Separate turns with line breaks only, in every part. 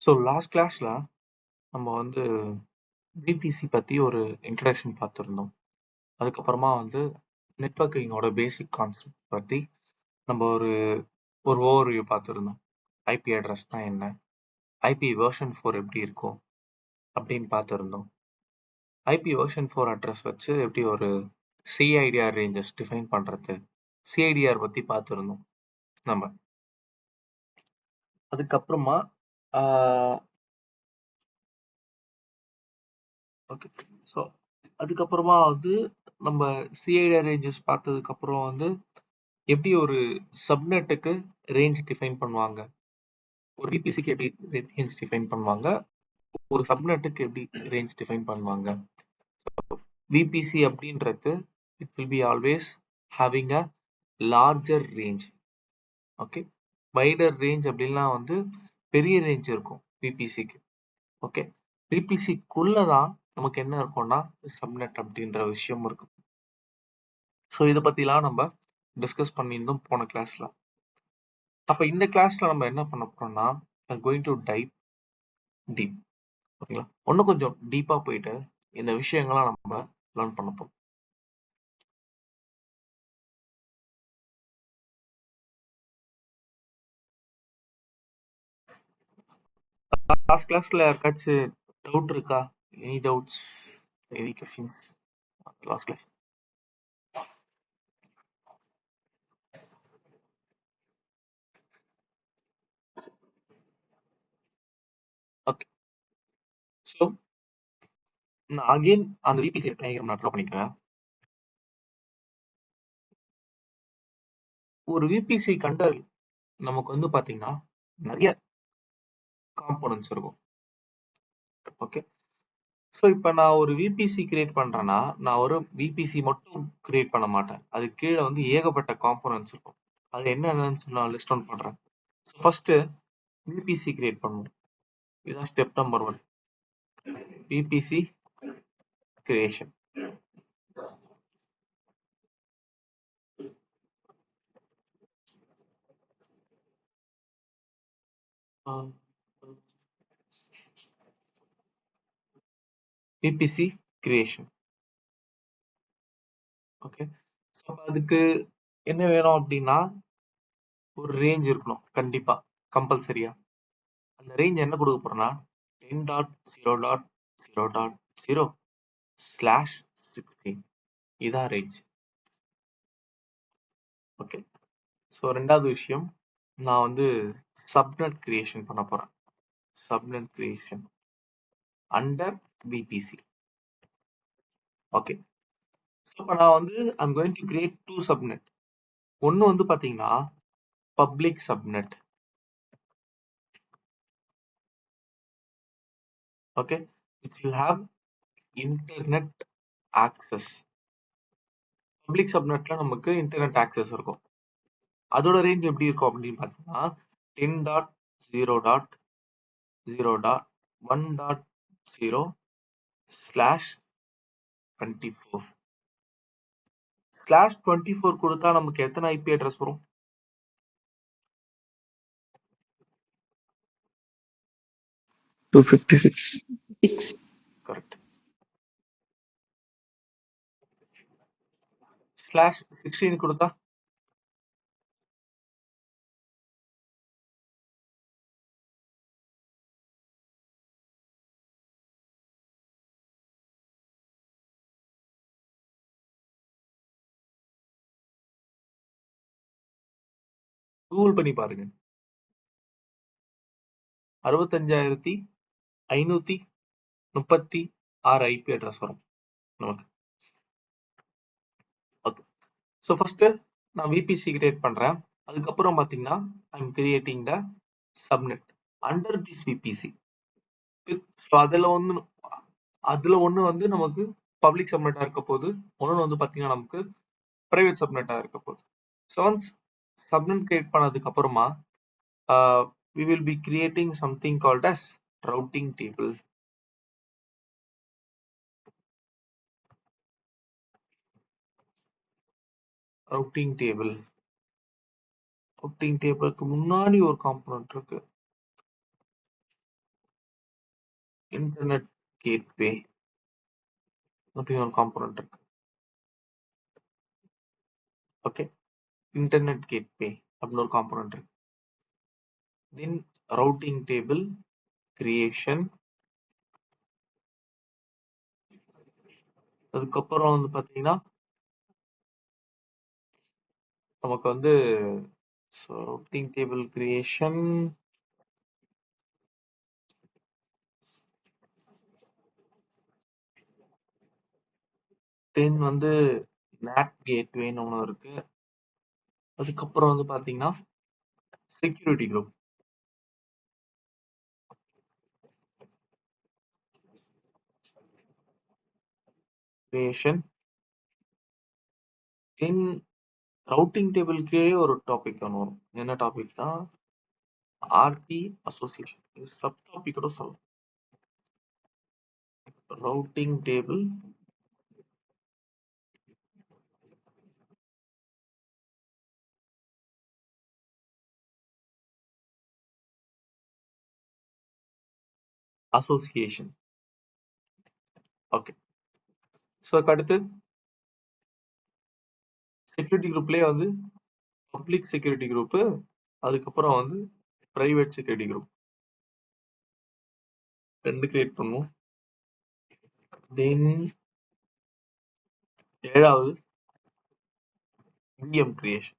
So last கிளாஸ்ல நம்ம வந்து விபிசி பத்தி ஒரு இன்ட்ரடக்ஷன் பார்த்துருந்தோம். அதுக்கப்புறமா வந்து நெட்வொர்க்கிங்கோட பேசிக் கான்செப்ட் பத்தி நம்ம ஒரு ஓவர்வியூ பார்த்துருந்தோம். ஐபி அட்ரஸ்னா என்ன, ஐபி வெர்ஷன் 4 எப்படி இருக்கும் அப்படின்னு பார்த்துருந்தோம். ஐபி வெர்ஷன் 4 அட்ரஸ் வச்சு எப்படி ஒரு சிஐடிஆர் ரேஞ்சஸ் டிஃபைன் பண்றது, சிஐடிஆர் பத்தி பார்த்துருந்தோம் நம்ம. அதுக்கப்புறமா ஓகே, ஸோ அதுக்கப்புறமா வந்து நம்ம சிஐடிஆர் ரேஞ்சஸ் பார்த்ததுக்கு அப்புறம் வந்து எப்படி ஒரு சப்நெட்டுக்கு ரேஞ்ச் டிஃபைன் பண்ணுவாங்க, ஒரு விபிசிக்கு எப்படி ரேஞ்ச் டிஃபைன் பண்ணுவாங்க, ஒரு சப்நெட்டுக்கு எப்படி ரேஞ்ச் டிஃபைன் பண்ணுவாங்க. விபிசி அப்படின்றது it will be always having a larger range. Okay, wider range அப்படின்னா வந்து பெரிய ரேஞ்ச் இருக்கும் விபிசிக்கு. ஓகே, விபிசிக்குள்ளதான் நமக்கு என்ன இருக்கும்னா சப்நெட் அப்படின்ற விஷயம் இருக்கு. ஸோ இதை பத்திலாம் நம்ம டிஸ்கஸ் பண்ணியிருந்தோம் போன கிளாஸ்ல. அப்ப இந்த கிளாஸ்ல நம்ம என்ன பண்ண போறோம்னா கோயிங் டு டைப் டீப். ஓகேங்களா, இன்னும் கொஞ்சம் டீப்பா போயிட்டு இந்த விஷயங்கள்லாம் நம்ம லேர்ன் பண்ண போறோம். லாஸ்ட் கிளாஸ்ல யாருக்காச்சும் டவுட் இருக்கா? Any doubts, any questions last class? Okay, so நான் அகைன் அந்த விபிசி டயக்ராம் நான் ட்ரா பண்ணிக்கிறேன். ஒரு விபிசி கண்டல் நமக்கு வந்து பாத்தீங்கன்னா நிறைய காம்போனன்ட்ஸ் இருக்கும். ஓகே, ஸோ இப்போ நான் ஒரு விபிசி கிரியேட் பண்றேன்னா நான் ஒரு விபிசி மட்டும் கிரியேட் பண்ண மாட்டேன். அது கீழே வந்து ஏகப்பட்ட காம்போனன்ட்ஸ் இருக்கும். அது என்னென்னு நான் லிஸ்ட் டவுன் பண்றேன். ஃபர்ஸ்ட் விபிசி கிரியேட் பண்ணுவோம். இதுதான் step number 1, VBC creation. VBC creation. Okay, so அதுக்கு என்ன வேணும் அப்படின்னா ஒரு ரேஞ்ச் இருக்கணும் கண்டிப்பா, கம்பல்சரியா. அந்த ரேஞ்ச் என்ன கொடுக்க போறோம்னா 10.0.0.0/16. இதான் ரேஞ்ச். ஓகே, ஸோ ரெண்டாவது விஷயம், நான் வந்து சப்நெட் கிரியேஷன் பண்ண போறேன். Subnet creation under VPC. Okay, இப்போ நான் வந்து I'm going to create 2 subnet. ஒன்னு வந்து பாத்தீங்கன்னா public subnet. Okay, it will have internet access. Public சப்நெட்ல நமக்கு இன்டர்நெட் ஆக்சஸ் இருக்கும். அதோட ரேஞ்ச் எப்படி இருக்கும் அப்படின்னு பாத்தீங்கன்னா 10.0.1.0/24. /24 கொடுத்தா நமக்கு எத்தனை ஐபி அட்ரஸ் வரும்?
256.
கரெக்ட். /16 கொடுத்தா கூகுள் பண்ணி பாருங்க. 65,536 ஐபி அட்ரஸ் வரும் நமக்கு. ஓகே, ஸோ ஃபர்ஸ்ட் நான் விபிசி கிரியேட் பண்றேன். அதுக்கப்புறம் பாத்தீங்கன்னா I'm creating the subnet under this VBC. So அதுல ஒண்ணு வந்து நமக்கு பப்ளிக் சப்நெட்டா இருக்க போது, ஒன்னு வந்து பாத்தீங்கன்னா நமக்கு பிரைவேட் சப்நெட்டா இருக்க போகுது. ஸோ ஒன்ஸ் சப்நெட் கிரியேட் பண்ணதுக்கு அப்புறமா we will be creating something called as routing table. routing tableக்கு முன்னாடி ஒரு காம்போனன்ட் இருக்கு. இன்டர்நெட் கேட்வே அப்படின்னு ஒரு காம்போனன்ட் இருக்கு. ஓகே, இன்டர்நெட் கேட்வே அப்படின்னு ஒரு காம்போனன்ட் இருக்கு. தென் ரவுட்டிங் டேபிள் கிரியேஷன். அதுக்கப்புறம் வந்து பாத்தீங்கன்னா நமக்கு வந்து ரவுட்டிங் டேபிள் கிரியேஷன், தென் வந்து NAT கேட்வேன்னு ஒன்று இருக்கு. அதுக்கப்புறம் வந்து பாத்தீங்கன்னா செக்யூரிட்டி குரூப் கிரியேஷன். தென் ரவுட்டிங் டேபிளுக்கே ஒரு டாபிக் ஒன்று வரும். என்ன டாபிக்னா RT அசோசியேஷன். சப் டாபிக் கூட சொல்லலாம். Routing table association. Okay, so அடுத்து செக்யூரிட்டி குரூப்லேயே வந்து பப்ளிக் செக்யூரிட்டி குரூப், அதுக்கப்புறம் வந்து பிரைவேட் செக்யூரிட்டி குரூப் 2 கிரியேட் பண்ணுவோம். தென் 7வது VM creation.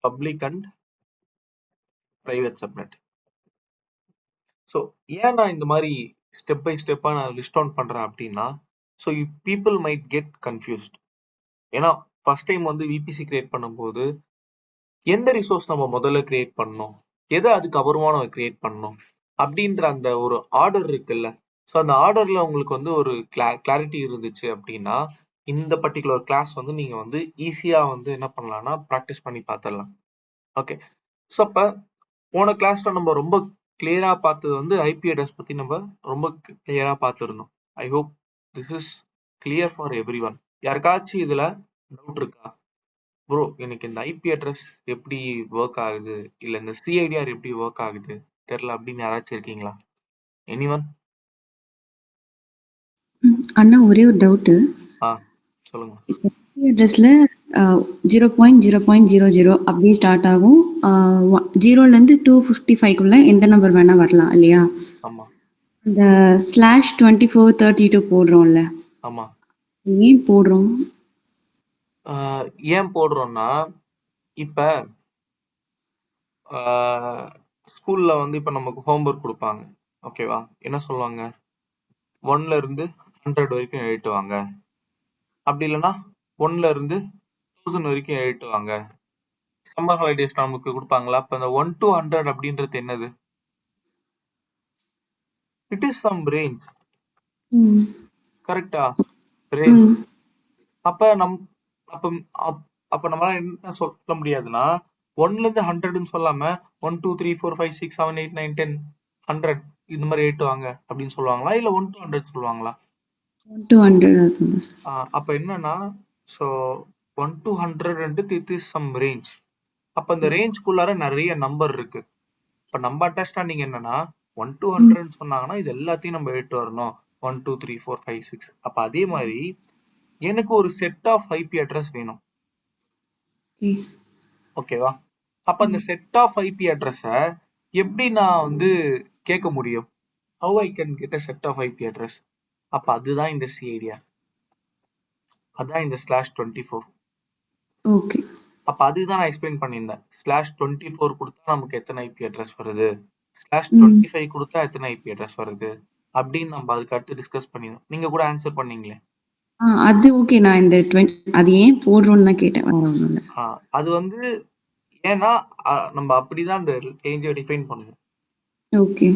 Public and private subnet. So ஏன் நான் இந்த மாதிரி ஸ்டெப் பை ஸ்டெப்பா நான் லிஸ்ட் டவுன் பண்றேன் அப்படின்னா, so people might get confused. ஏன்னா ஃபர்ஸ்ட் டைம் வந்து விபிசி கிரியேட் பண்ணும்போது எந்த ரிசோர்ஸ் நம்ம முதல்ல கிரியேட் பண்ணணும், எதை அதுக்கு அப்புறமா நம்ம கிரியேட் பண்ணணும் அப்படின்ற அந்த ஒரு ஆர்டர் இருக்குல்ல. ஸோ அந்த ஆர்டர்ல உங்களுக்கு வந்து ஒரு கிளாரிட்டி இருந்துச்சு அப்படின்னா இந்த பர்டிகுலர் கிளாஸ் வந்து நீங்க வந்து ஈஸியா வந்து என்ன பண்ணலாம்னா ப்ராக்டிஸ் பண்ணி பார்த்துடலாம். ஓகே, ஸோ அப்ப போன கிளாஸ்ல நம்ம ரொம்ப கிளியரா பார்த்தது வந்து ஐபி அட்ரஸ் பத்தி நம்ம ரொம்ப கிளியரா பார்த்துருந்தோம். I hope this is clear for every one. யாருக்காச்சும் இதுல டவுட் இருக்கா? ப்ரோ எனக்கு இந்த ஐபி அட்ரஸ் எப்படி ஒர்க் ஆகுது, இல்ல இந்த சிஐடிஆர் எப்படி ஒர்க் ஆகுது தெரியல அப்படின்னு யாராச்சும் இருக்கீங்களா? எனிவன்?
அண்ணா ஒரே ஒரு டவுட்டு.
சொல்லுங்க.
அட்ரஸ்ல 0.0.00 அப்படி ஸ்டார்ட் ஆகும். 0லேருந்து 255க்குள்ள எந்த நம்பர் வேணா வரலாம் இல்லையா?
ஆமா
இந்த /2432 போடுறோம்ல,
ஆமா.
ஏன் போடுறோம்?
ஏன் போடுறோம்னா இப்ப ஸ்கூல்ல வந்து இப்ப நமக்கு ஹோம்ஒர்க் கொடுப்பாங்க. ஓகேவா? என்ன சொல்லுவாங்க, 1ல இருந்து 100 வரைக்கும் எழுதிட்டு வாங்க, அப்படி இல்லைன்னா 1ல இருந்து 1000 வரைக்கும் எழுதிட்டு வாங்க. சம்மர் ஹாலிடேஸ் நமக்கு கொடுப்பாங்களா? அப்ப இந்த 1 to 100 அப்படின்றது என்னது? It is some range. கரெக்டா? ரேஞ்ச். அப்ப அப்ப அப்ப நம்மளால என்ன சொல்ல முடியாதுன்னா 1ல இருந்து 100ன்னு சொல்லாம 1 2 3 4 5 6 7 8 9 10 100 இந்த மாதிரி எழுட்டுவாங்க அப்படின்னு சொல்லுவாங்களா, இல்ல 1 to 100 சொல்லுவாங்களா?
1 to 100.
அப்ப என்னன்னா, so 1 to 100 it is some range. அப்ப இந்த ரேஞ்ச்குள்ளார நிறைய நம்பர் இருக்கு. இப்ப நம்ம அண்டர்ஸ்டாண்டிங் என்னன்னா 1 to 100 சொன்னாங்கன்னா இது எல்லாத்தையும் நம்ம எழுட்டு வரணும். 1 2 3 4 5 6. அப்ப அதே மாதிரி எனக்கு ஒரு செட் ஆஃப் ஐபி அட்ரஸ் வேணும். ஓகேவா? அப்ப அந்த செட் ஆஃப் ஐபி அட்ரஸ எப்படி நான் வந்து கேட்க முடியும்? How I can get a set of IP address? அப்ப அதுதான் இந்த சிஐடிஆர், அதான் இந்த /24.
ஓகே,
அப்ப அதுதான் நான் எக்ஸ்பிளைன் பண்ணியிருந்தேன். /24 கொடுத்தா நமக்கு எத்தனை ஐபி அட்ரஸ் வருது, /25 கொடுத்தா எத்தனை ஐபி அட்ரஸ் வருது அப்படின்னு நம்ம அதுக்கு அடுத்து டிஸ்கஸ் பண்ணிருந்தோம். நீங்க கூட ஆன்சர் பண்ணீங்களே.
அது ஓகே. நான் இந்த அது ஏன் போடுறோம்னு தான் கேட்டேன்.
அது வந்து ஏன்னா நம்ம அப்படிதான் அந்த ரேஞ்சை டிஃபைன் பண்ணுவோம்.
ஓகே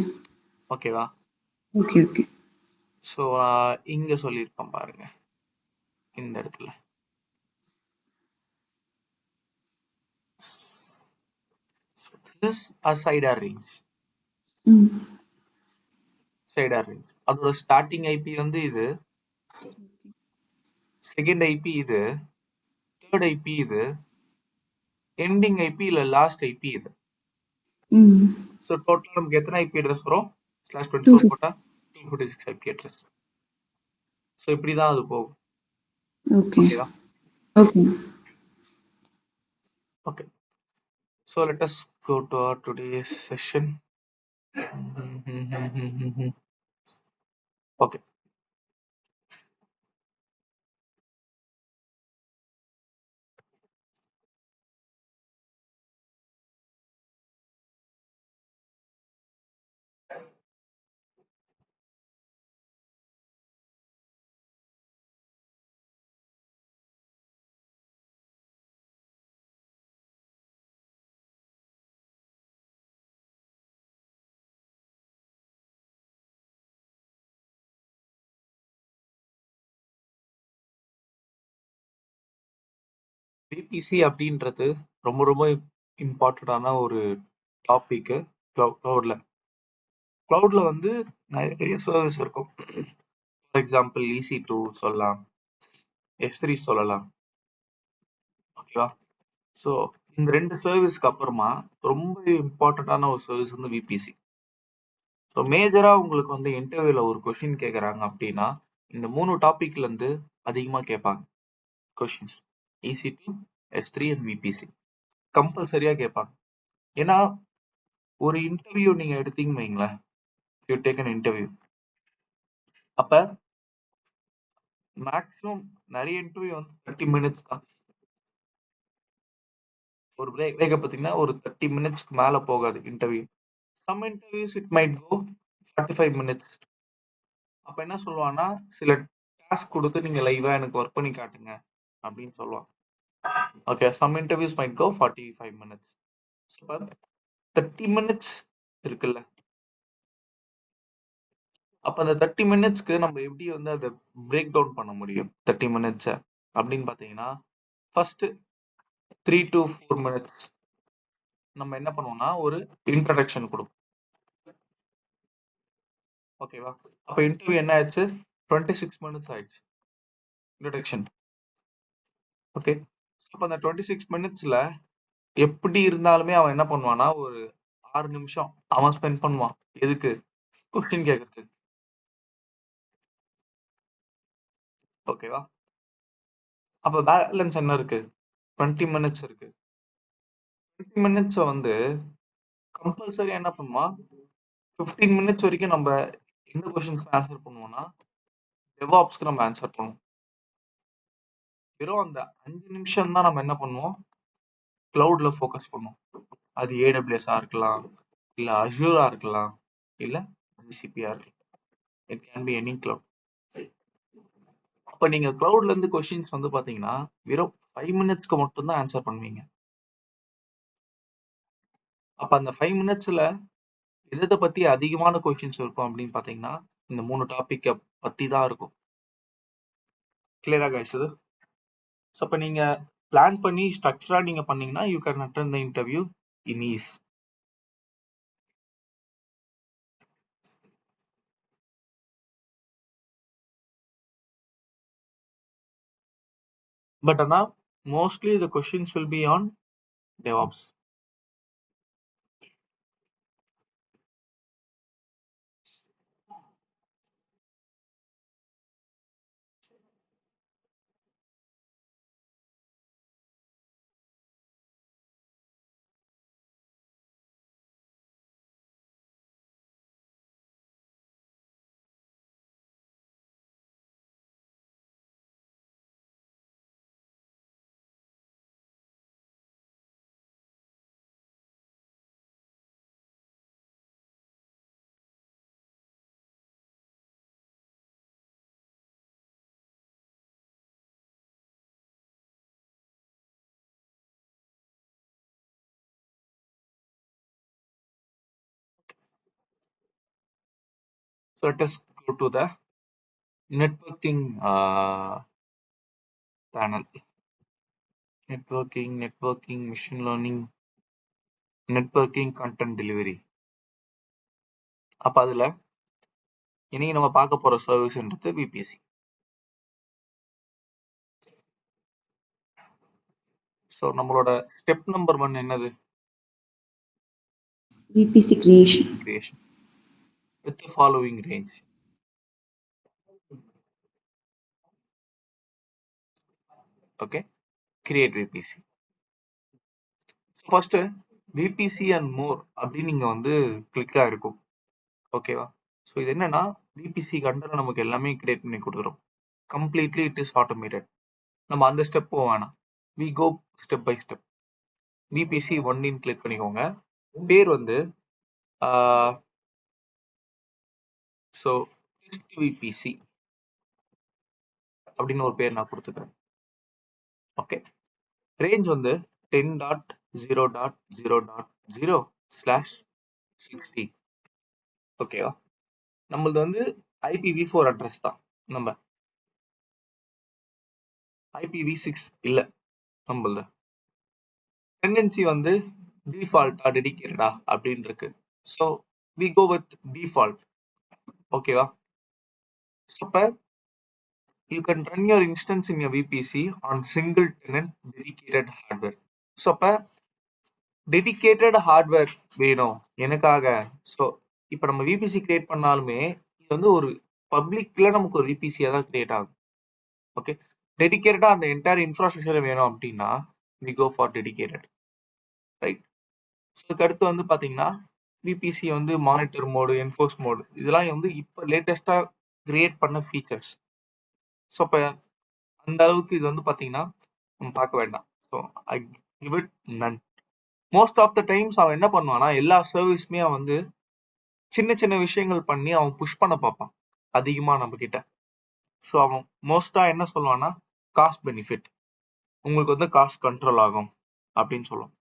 ஓகேவா?
Okay okay.
ஸோ இங்க சொல்லியிருப்பேன் பாருங்க, இந்த இடத்துல this is a CIDR range. CIDR range அதோட ஸ்டார்டிங் ஐபி வந்து இது, செகண்ட் ஐபி இது, தேர்ட் ஐபி இது, எண்டிங் ஐபி இல்ல லாஸ்ட் ஐபி இது.
ம்
ஸோ டோட்டலா நமக்கு எத்தனை ஐபி அட்ரஸ் வரும்? /24
250.
போட்டா 256 ஐபி அட்ரஸ். ஸோ இப்படிதான் அது போகும்.
ஓகே
ஓகேவா?
Okay.
Okay. So let us go to our today's session. Okay. BBC அப்படின்றது ரொம்ப ரொம்ப இம்பார்ட்டண்டான ஒரு டாபிக். கிளவுட்ல வந்து நிறைய சர்வீஸ் இருக்கும். ஃபார் எக்ஸாம்பிள் EC2 சொல்லலாம், S3 சொல்லலாம். ஓகேவா? ஸோ இந்த 2 சர்வீஸ்க்கு அப்புறமா ரொம்ப இம்பார்ட்டண்டான ஒரு சர்வீஸ் வந்து விபிசி. ஸோ மேஜரா உங்களுக்கு வந்து இன்டர்வியூல ஒரு கொஸ்டின் கேட்குறாங்க அப்படின்னா இந்த 3 டாபிக்ல இருந்து அதிகமா கேட்பாங்க questions. EC2, S3 and VBC கம்பல்சரியா கேட்பாங்க. ஏன்னா ஒரு இன்டர்வியூ நீங்க எடுத்தீங்கன்னு வைங்களேன், யூ டேக் அன் இன்டர்வியூ, அப்ப மேக்ஸிமம் நிறைய இன்டர்வியூ வந்து 30 மினிட்ஸ் தான். ஒரு பிரேக் பார்த்தீங்கன்னா ஒரு 30 மினிட்ஸ்க்கு மேல போகாது interview. Some interviews it might go 45 minutes. அப்ப என்ன சொல்லுவான்னா சில டாஸ்க் கொடுத்து நீங்க லைவா எனக்கு ஒர்க் பண்ணி காட்டுங்க அப்படின்னு சொல்லுவாங்க. Okay, some interviews might go 45 minutes. 30 minutes இருக்குல்ல, அப்ப அந்த 30 மினிட்ஸ்க்கு நம்ம எப்படி வந்து அதை பிரேக் டவுன் பண்ண முடியும் 30 மினிட்ஸ அப்படின்னு பாத்தீங்கன்னா, ஃபர்ஸ்ட் 3 to 4 மினிட்ஸ் நம்ம என்ன பண்ணுவோம்னா ஒரு இன்ட்ரடக்ஷன் கொடுப்போம். ஓகேவா? அப்ப இன்டர்வியூ என்ன ஆயிடுச்சு, 26 மினிட்ஸ் ஆயிடுச்சு இன்ட்ரடக்ஷன். ஓகே, அப்ப அந்த 26 மினிட்ஸ்ல எப்படி இருந்தாலுமே அவன் என்ன பண்ணுவான்னா ஒரு 6 நிமிஷம் அவன் ஸ்பெண்ட் பண்ணுவான். எதுக்கு? கொஸ்டின் கேட்கறதுக்கு. ஓகேவா? அப்ப பேலன்ஸ் என்ன இருக்கு? 20 மினிட்ஸ் இருக்கு. 20 மினிட்ஸ் வந்து கம்பல்சரி என்ன பண்ணுவான், 15 மினிட்ஸ் வரைக்கும் நம்ம எந்த கொஸ்டின்ஸ்க்கு ஆன்சர் பண்ணுவோம்னா டெவாப்ஸ்க்கு நம்ம ஆன்சர் பண்ணுவோம். வெறும் அந்த 5 நிமிஷம் தான் நம்ம என்ன பண்ணுவோம், கிளவுட்ல ஃபோக்கஸ் பண்ணுவோம். அது AWS இருக்கலாம், இல்ல அஷூரா இருக்கலாம், இல்ல GCP இருக்கலாம். It can be any cloud. அப்ப நீங்க கிளவுட்ல இருந்து கொஸ்டின்ஸ் வந்து பாத்தீங்கன்னா வெறும் 5 மினிட்ஸ்க்கு மட்டும் தான் ஆன்சர் பண்ணுவீங்க. அப்ப அந்த 5 மினிட்ஸ்ல எதை பத்தி அதிகமான கொஸ்டின்ஸ் இருக்கும் அப்படின்னு பாத்தீங்கன்னா இந்த 3 டாபிக் பத்தி தான் இருக்கும். கிளியரா கைஸ் இது? அப்ப நீங்க பிளான் பண்ணி ஸ்ட்ரக்சரா நீங்க பண்ணீங்கன்னா you can attend the interview in ease. But ஆனா mostly the questions will be on DevOps. So let us go to the networking panel. Networking, machine learning, networking, content delivery. அப்ப அதுல இன்னைக்கு நம்ம பார்க்க போற சர்வீஸ்ன்றது VPC. ஸோ நம்மளோட step number 1 என்னது?
VPC creation.
Creation with the following range. Okay, create VPC. First VPC and more அப்படின்னு நீங்க வந்து கிளிக் ஆயிருக்கும். ஓகேவா? ஸோ இது என்னன்னா VPC கண்டதை நமக்கு எல்லாமே கிரியேட் பண்ணி கொடுத்துரும். Completely it is automated. நம்ம அந்த ஸ்டெப் போக வேணாம். We go step by step. VPC 1 click பண்ணிக்கோங்க. பேர் வந்து ஸோ டெஸ்ட் VPC அப்படின்னு ஒரு பேர் நான் கொடுத்துக்கிறேன். ஓகே, ரேஞ்ச் வந்து 10.0.0.0/16. ஓகேவா? நம்மளது வந்து IPv4 அட்ரஸ் தான். நம்ம IPv6 இல்ல நம்மளது. டெண்டன்சி வந்து டிஃபால்ட்டா டெடிகேட்டடா அப்படின்னு இருக்கு. So we go with default. ஓகேவா? அப்ப you can run your instance in your VPC on single tenant dedicated hardware. So அப்ப டெடிகேட்டட் ஹார்ட்வேர் வேணும் எனக்காக. ஸோ இப்போ நம்ம VPC கிரியேட் பண்ணாலுமே இது வந்து ஒரு பப்ளிக்ல நமக்கு ஒரு VPC தான் கிரியேட் ஆகும். ஓகே, டெடிகேட்டடா அந்த என்டையர் இன்ஃப்ராஸ்ட்ரக்சர் வேணும் அப்படின்னா we go for dedicated, right? அதுக்கு அடுத்து வந்து பாத்தீங்கன்னா VPC வந்து மானிட்டர் மோடு, என்ஃபோர்ஸ் மோடு இதெல்லாம் வந்து இப்போ லேட்டஸ்டா கிரியேட் பண்ண ஃபீச்சர்ஸ். ஸோ இப்போ அந்த அளவுக்கு இது வந்து பாத்தீங்கன்னா நம்ம பார்க்க வேண்டாம். So I give it none. Most of the times அவன் என்ன பண்ணுவான்னா எல்லா சர்வீஸுமே அவன் வந்து சின்ன சின்ன விஷயங்கள் பண்ணி அவன் புஷ் பண்ண பார்ப்பான் அதிகமா நம்ம கிட்ட. ஸோ அவன் மோஸ்டா என்ன சொல்லுவான்னா காஸ்ட் பெனிஃபிட், உங்களுக்கு வந்து காஸ்ட் கண்ட்ரோல் ஆகும் அப்படின்னு சொல்லுவான்.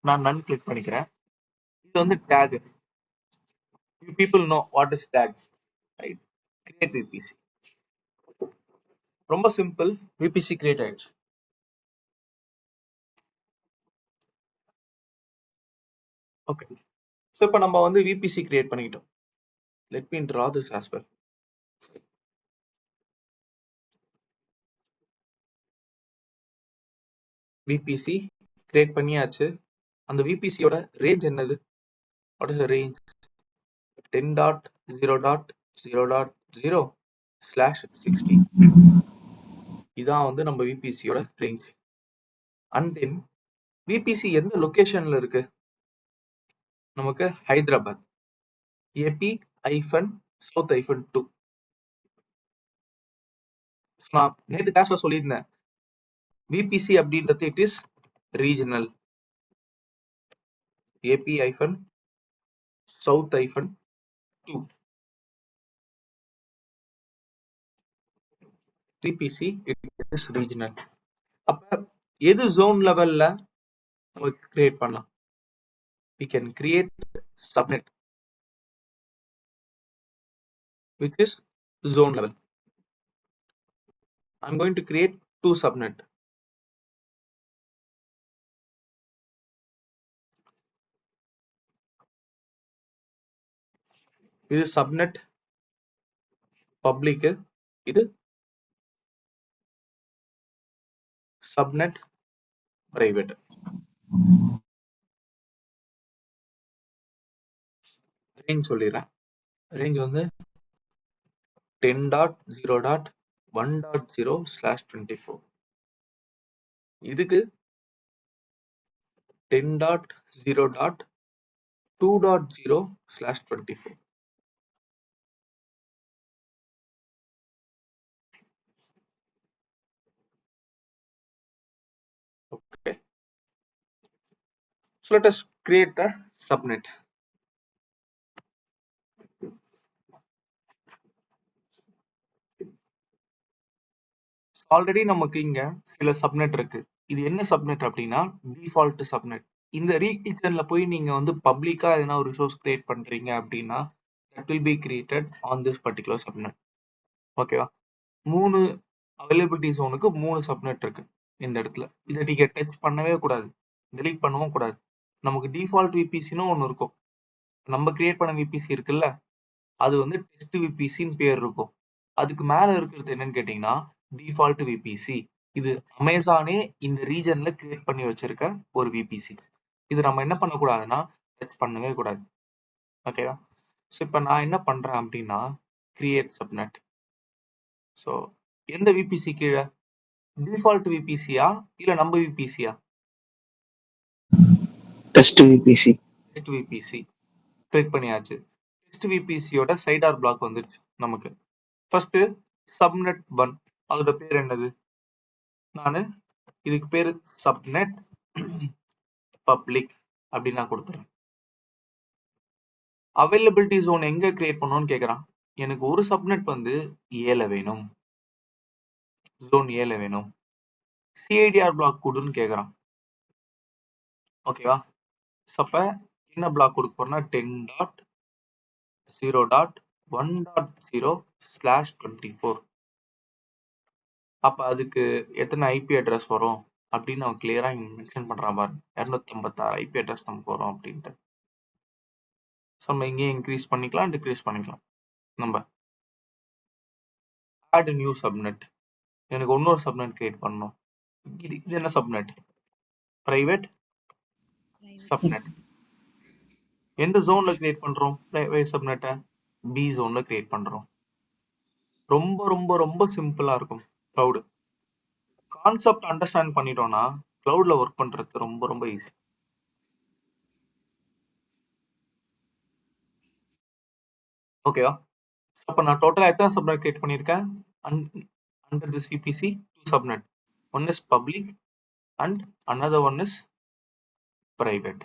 நான் நன் கிளிக் பண்ணிக்கிறேன். இது வந்து take. You people know what is take, right? Create VPC. ரொம்ப சிம்பிள். VPC கிரியேட் ஆயிடுச்சு. ஓகே, ஸோ இப்போ நம்ம வந்து VPC கிரியேட் பண்ணிக்கிட்டோம். Let me draw this as well. VPC create பண்ணியாச்சு. அந்த VPCயோட ரேஞ்ச் என்னது? What is the range? 10.0.0.0/16. இதான் வந்து நம்ம VPCயோட ரேஞ்ச். அண்ட் தென் VPC எந்த லொகேஷன்ல இருக்கு? நமக்கு ஹைதராபாத் AP-South-2. நான் நேற்று கிளாஸ்ல சொல்லியிருந்தேன் VPC அப்படின்றது it is regional. AP-South-2 VPC it is regional. அப்ப எது zone லெவல்ல நம்ம கிரியேட் பண்ணலாம்? We can create subnet which is zone level. I'm going to create 2 subnet. இது subnet public, இது subnet private. ரேஞ்ச் சொல்லிடுறேன். ரேஞ்ச் வந்து 10.0.1.0/24. இதுக்கு 10.0.2.0/24. Okay, so let us create the subnet. Already நமக்கு இங்க சில சப்நெட் இருக்கு. இது என்ன சப்நெட் அப்படின்னா டிஃபால்ட் சப்நெட். இந்த ரீகிச்சன்ல போய் நீங்க வந்து பப்ளிக்கா எதனா ஒரு ரிசோர்ஸ் கிரியேட் பண்றீங்க அப்படின்னா that will be created on this particular subnet. ஓகேவா? 3 அவைலபிலிட்டி ஜோனுக்கு 3 சப்நெட் இருக்கு இந்த இடத்துல. இதை நீங்க டச் பண்ணவே கூடாது, டெலீட் பண்ணவும் கூடாது. நமக்கு டிஃபால்ட் VPCன்னு ஒன்று இருக்கும். நம்ம கிரியேட் பண்ண VPC இருக்குல்ல, அது வந்து டெஸ்ட் VPCன்னு பேர் இருக்கும். அதுக்கு மேல இருக்கிறது என்னன்னு கேட்டீங்கன்னா டிஃபால்ட் VPC. இது அமேசானே இந்த ரீஜன்ல கிரியேட் பண்ணி வச்சிருக்க ஒரு விபிசி. இது நம்ம என்ன பண்ணக்கூடாதுன்னா டச் பண்ணவே கூடாது. ஓகேவா? ஸோ இப்போ நான் என்ன பண்றேன் அப்படின்னா கிரியேட் சப்நெட். ஸோ எந்த விபிசி கீழே? டிஃபால்ட் விபிசியா இல்ல நம்ம விபிசியா?
Test VPC.
Test VPC click பண்ணியாச்சு. டெஸ்ட் விபிசியோட சைடார் பிளாக் வந்துருச்சு நமக்கு. ஃபர்ஸ்ட் சப்நெட் 1 அதோட பேர் என்னது? நான் இதுக்கு பேரு சப்நெட் பப்ளிக் அப்படின்னு நான் கொடுத்துறேன். அவைலபிலிட்டி ஜோன் எங்க கிரியேட் பண்ணணும்னு கேக்குறான். எனக்கு ஒரு சப்நெட் வந்து ஏல வேணும், ஜோன் ஏல வேணும். சிஐடிஆர் பிளாக் கொடுன்னு கேக்குறான். ஓகேவா? அப்ப என்ன பிளாக் கொடுக்க போறேன்னா 10.0.1.0/24. அப்ப அதுக்கு எத்தனை ஐபி அட்ரஸ் வரும் அப்படின்னு அவன் கிளியரா மென்ஷன் பண்றான் பாரு. 256 ஐபி அட்ரஸ் நமக்கு வரும் அப்படின்ட்டு. ஸோ நம்ம இங்கேயே இன்க்ரீஸ் பண்ணிக்கலாம், டிக்ரீஸ் பண்ணிக்கலாம். நம்ம ஆட் நியூ சப்நெட். எனக்கு இன்னொரு சப்நெட் கிரியேட் பண்ணணும். இது என்ன சப்நெட்? Private subnet. எந்த ஜோன்ல கிரியேட் பண்றோம் பிரைவேட் சப்நெட்டை? பி ஜோன்ல கிரியேட் பண்றோம். ரொம்ப ரொம்ப ரொம்ப சிம்பிளா இருக்கும் கிளவுட். கான்செப்ட் அண்டர்ஸ்டாண்ட் பண்ணிட்டோம்னா கிளவுட்ல ஒர்க் பண்றது ரொம்ப ரொம்ப ஈஸி. ஓகேவா? அப்ப நான் டோட்டலா எத்தனை சப்நெட் கிரியேட் பண்ணிருக்கேன்? Under this VPC, 2 subnet. One is public and another one is private.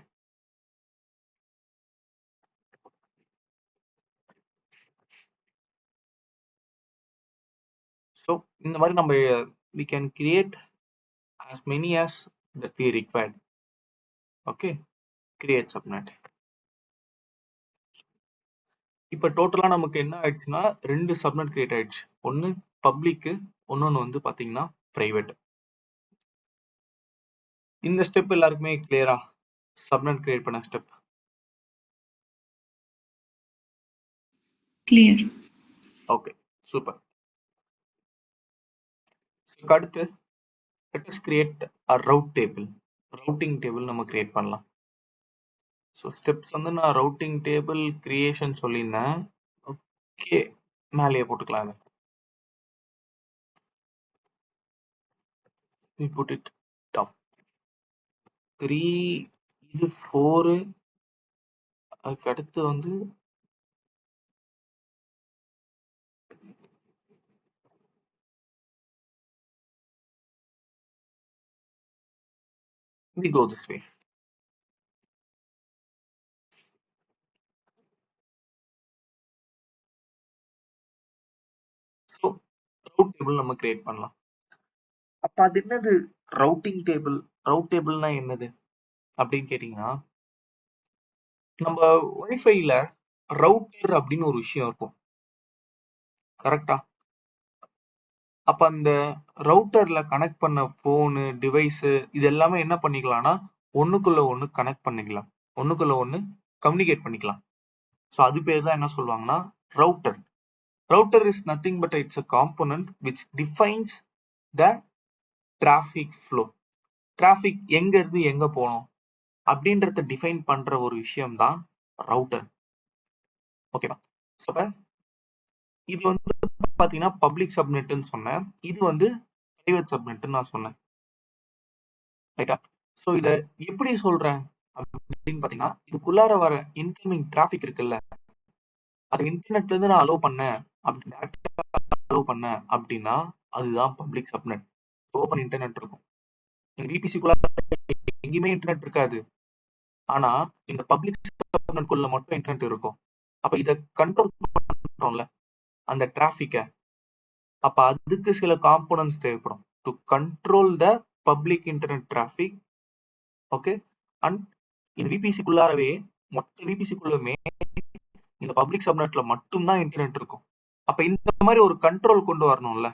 So இந்த மாதிரி நம்ம we can create as many as that we required. Okay, create subnet. இப்ப டோட்டலா நமக்கு என்ன ஆயிடுச்சுன்னா 2 சப்நெட் கிரியேட் ஆயிடுச்சு. ஒன்னு பப்ளிக், இன்னொன்னு வந்து பாத்தீங்கன்னா பிரைவேட். இந்த ஸ்டெப் எல்லாருக்குமே கிளியரா? சப்நெட் கிரியேட் பண்ண ஸ்டெப்
கிளியர்.
Okay, super. அடுத்து let us create a route table. routing table நம்ம கிரியேட் பண்ணலாம். ஸோ ஸ்டெப்ஸ் வந்து நான் ரவுட்டிங் டேபிள் கிரியேஷன் சொல்லியிருந்தேன். ஓகே, மேலேயே போட்டுக்கலாம். we put it top 3, இது 4, அதுக்கு அடுத்து வந்து we go this way. So route table நம்ம கிரியேட் பண்ணலாம். அப்ப அது என்னது ரவுட்டிங் டேபிள்? ரவுட் டேபிள்னா என்னது அப்படின்னு கேட்டீங்கன்னா, நம்ம வைஃபைல ரவுட்டர் அப்படின்னு ஒரு விஷயம் இருக்கும், கரெக்டா? அப்ப அந்த ரவுட்டர்ல கனெக்ட் பண்ண போனு, டிவைஸ் இது எல்லாமே என்ன பண்ணிக்கலாம்னா ஒண்ணுக்குள்ள ஒண்ணு கனெக்ட் பண்ணிக்கலாம், ஒண்ணுக்குள்ள ஒண்ணு கம்யூனிகேட் பண்ணிக்கலாம். ஸோ அது பேர் தான் என்ன சொல்லுவாங்கன்னா router. Router is nothing but it's a component which defines the traffic flow. Traffic எங்க இருந்து எங்க போகணும் அப்படின்றத டிஃபைன் பண்ற ஒரு விஷயம் தான் ரவுட்டர். ஓகேவா? இது வந்து பாத்தீங்கன்னா பப்ளிக் சப்நெட்னு சொன்னேன், இது வந்து பிரைவேட் சப்நெட்னு நான் சொன்னேன், ரைட்டா? ஸோ இத எப்படி சொல்றேன் அப்படின்னு பாத்தீங்கன்னா, இதுக்குள்ளார வர இன்கமிங் டிராஃபிக் இருக்குல்ல, அது இன்டர்நெட்ல இருந்து நான் அலோவ் பண்ணேன் அப்படின்னா அதுதான் பப்ளிக் சப்நெட். ஓபன் இன்டர்நெட் இருக்கும். விபிசிக்குள்ள எங்கேயுமே இன்டர்நெட் இருக்காது, ஆனா இந்த பப்ளிக் சப்நெட்குள்ள மட்டும் இன்டர்நெட் இருக்கும். அப்ப இத கண்ட்ரோல் பண்றோம்ல அந்த டிராஃபிக்க, அப்ப அதுக்கு சில காம்போனன்ட்ஸ் தேவைப்படும் to control the public internet traffic. Okay, and இந்த விபிசிக்குள்ளாரவே மொத்த விபிசிக்குள்ளமே இந்த பப்ளிக் சப்நெட்ல மட்டும்தான் இன்டர்நெட் இருக்கும். அப்ப இந்த மாதிரி ஒரு கண்ட்ரோல் கொண்டு வரணும்ல,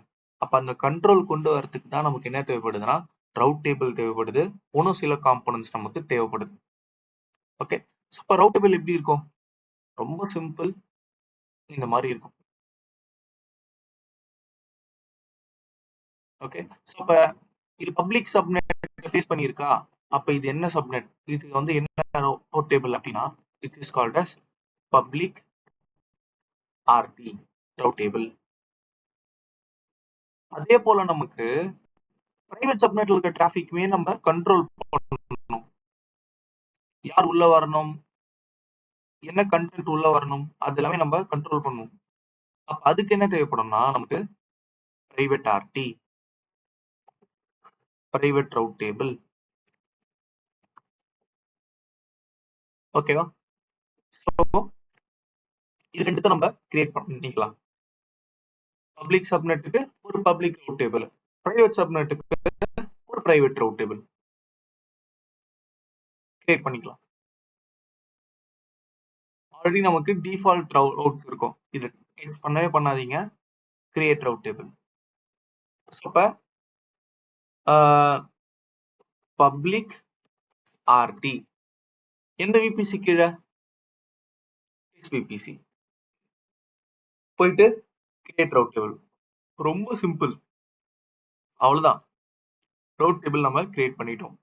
அப்ப அந்த கண்ட்ரோல் கொண்டு வரதுக்கு தான் நமக்கு என்ன தேவைப்படுதுன்னா ரவுட் டேபிள் தேவைப்படுது, இன்னும் சில காம்போனன்ட்ஸ் நமக்கு தேவைப்படுது. ஓகே, இப்போ ரவுட் டேபிள் எப்படி இருக்கும்? ரொம்ப சிம்பிள், இந்த மாதிரி இருக்கும். ஓகே, இப்போ இது பப்ளிக் சப்நெட் ஃபேஸ் பண்ணியிருக்கா, அப்ப இது என்ன சப்நெட், இது வந்து என்ன ரவுட் டேபிள் அப்படின்னா it is called as public RT route table. அதே போல நமக்கு பிரைவேட் சப்நெட்ல இருக்க டிராபிக்குமே நம்ம கண்ட்ரோல் பண்ணணும். யார் உள்ள வரணும், என்ன கண்டென்ட் உள்ள வரணும், அது எல்லாமே நம்ம கண்ட்ரோல் பண்ணணும். அப்ப அதுக்கு என்ன தேவைப்படும்னா நமக்கு private RT, private route table. ஓகேவா? ஸோ இது ரெண்டுத்தை நம்ம கிரியேட் பண்ணிக்கலாம். பப்ளிக் சப்நெட்டுக்கு ஒரு பப்ளிக் ரவுட் டேபிள், பிரைவேட் சப்நெட்டுக்கு ஒரு பிரைவேட் ரவுட் டேபிள் கிரியேட் பண்ணிக்கலாம். ஆல்ரெடி நமக்கு டிஃபால்ட் ரவுட் இருக்கும், இது பண்ணவே பண்ணாதீங்க. Create route table. அப்ப பப்ளிக் ஆர்டி எந்த விபிசி கீழே, விபிசி போயிட்டு கிரியேட் ரவுட் டேபிள். ரொம்ப சிம்பிள், அவ்வளவுதான். ரவுட் டேபிள் நம்ம கிரியேட் பண்ணிட்டோம்.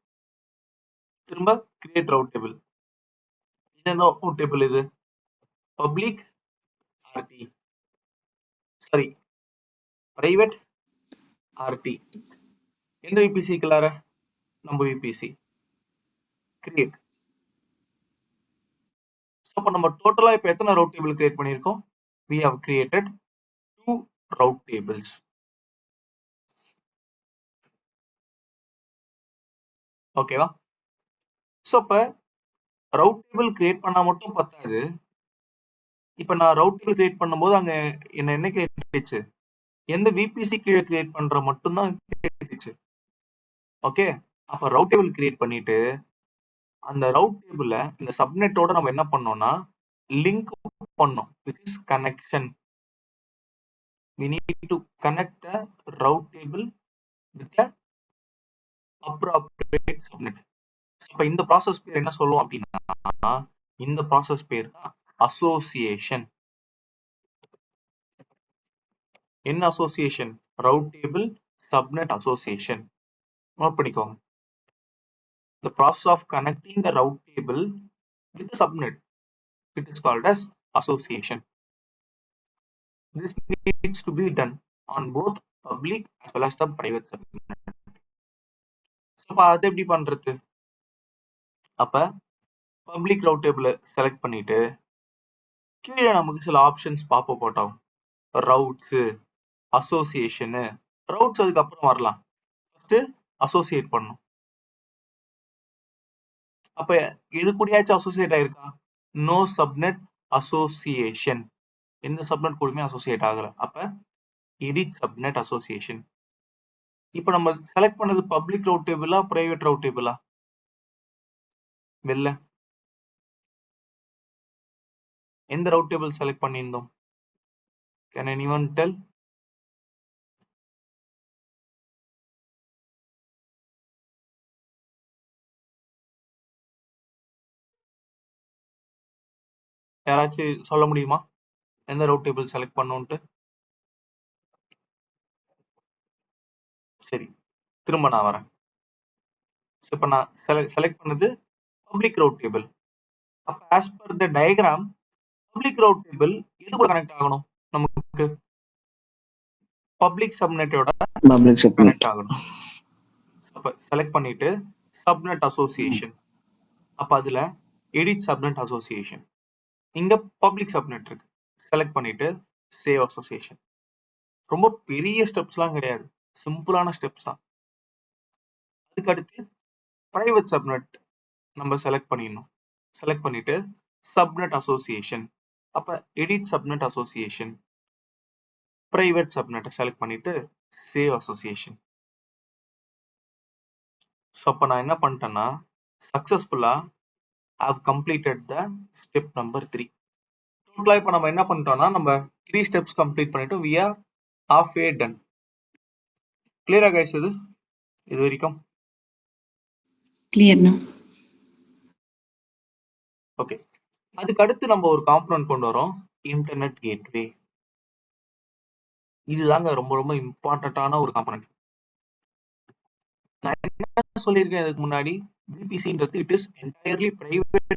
திரும்ப கிரியேட் ரவுட் டேபிள். என்ன ரவுட் டேபிள் இது, public RT, sorry private RT. எந்த விபிசி குள்ளார, நம்ம விபிசி. கிரியேட். அப்ப நம்ம டோட்டலா இப்ப எத்தனை ரவுட் டேபிள் கிரியேட் பண்ணிருக்கோம், we have created 2 route tables. ஓகேவா? சோ இப்ப ரவுட் டேபிள் கிரியேட் பண்ணா மட்டும் பத்தாது. இப்ப நான் ரவுட் டேபிள் கிரியேட் பண்ணும்போது அங்க என்ன கேட்டுச்சு, எந்த விபிசி கீழே கிரியேட் பண்ற மட்டும் தான் கேட்டுச்சு. ஓகே, அப்ப ரவுட் டேபிள் கிரியேட் பண்ணிட்டு அந்த ரவுட் டேபிள்ல இந்த சப்நெட்டோட நம்ம என்ன பண்ணோம்னா லிங்க் பண்ணோம், which is connection. We need to connect the route table with the appropriate subnet. இப்ப இந்த ப்ராசஸ் பேர் என்ன சொல்லுவோம் அப்படின்னா, இந்த ப்ராசஸ் பேர் தான் அசோசியேஷன். என்ன association, route table subnet association. Note பண்ணிக்கோங்க. The process of connecting the route table with the subnet, it is called as association. This needs to be done on both public as well as the private subnet. அப்ப அது எப்படி பண்றது, அப்ப public route table select பண்ணிட்டு கீழே நமக்கு சில options பாப்ப போட்டோம், ரவுட்ஸ், அசோசியேஷனு. ரவுட்ஸ் அதுக்கப்புறம் வரலாம், ஃபர்ஸ்ட் அசோசியேட் பண்ணும். அப்ப எது கூடயாச்சும் அசோசியேட் ஆயிருக்கா, நோ சப்நெட் அசோசியேஷன். எந்த சப்நெட் கூடயுமே அசோசியேட் ஆகல, அப்ப எடிட் சப்நெட் அசோசியேஷன். இப்ப நம்ம செலக்ட் பண்ணது பப்ளிக் ரவுட் டேபிளா பிரைவேட் ரவுட் டேபிளா, வெல்ல எந்த ரவுட் டேபிள் செலக்ட் பண்ணியிருந்தோம், கேன் எனிவன் டெல்? யாராச்சும் சொல்ல முடியுமா எந்த ரவுட் டேபிள் செலக்ட் பண்ணோன்ட்டு? சரி, திரும்ப நான் வரேன். இப்ப நான் செலக்ட் பண்ணது பப்ளிக் ரவுட் டேபிள். அப்ப as per the diagram public route table எது கூட கனெக்ட் ஆகணும், நமக்கு பப்ளிக் சப்நெட்டோட கனெக்ட் ஆகணும். அப்ப செலக்ட் பண்ணிட்டு சப்நெட் அசோசியேஷன், அப்ப அதுல எடிட் சப்நெட் அசோசியேஷன். இங்க பப்ளிக் சப்நெட் இருக்கு, செலக்ட் பண்ணிட்டு சேவ் அசோசியேஷன். ரொம்ப பெரிய ஸ்டெப்ஸ்லாம் கிடையாது, சிம்பிளான ஸ்டெப்ஸ் தான். அதுக்கு அடுத்து பிரைவேட் சப்நெட் நம்ம செலக்ட் பண்ணிடணும். செலக்ட் பண்ணிட்டு சப்நெட் அசோசியேஷன், அப்ப எடிட் சப்நெட் அசோசியேஷன், பிரைவேட் சப்நெட்டை செலக்ட் பண்ணிட்டு சேவ் அசோசியேஷன். ஸோ அப்போ நான் என்ன பண்ணிட்டேன்னா சக்ஸஸ்ஃபுல்லா I've completed the step number 3. டோட்டலா இப்போ நம்ம என்ன பண்ணிட்டோம்னா நம்ம 3 ஸ்டெப்ஸ் கம்ப்ளீட் பண்ணிட்டோம். we are halfway done. கிளியரா கைஸ்? இது வரைக்கும்
கிளியர்ண்ணா.
ஓகே, அதுக்கு அடுத்து நம்ம ஒரு காம்பனன்ட் கொண்டு வரோம், இன்டர்நெட் கேட்வே. இதுதாங்க ரொம்ப ரொம்ப இம்பார்ட்டன்டான ஒரு காம்பனன்ட். நான் என்ன சொல்லியிருக்கேன் இதுக்கு முன்னாடி, VPCன்றது இட் இஸ் என்டையர்லி பிரைவேட்.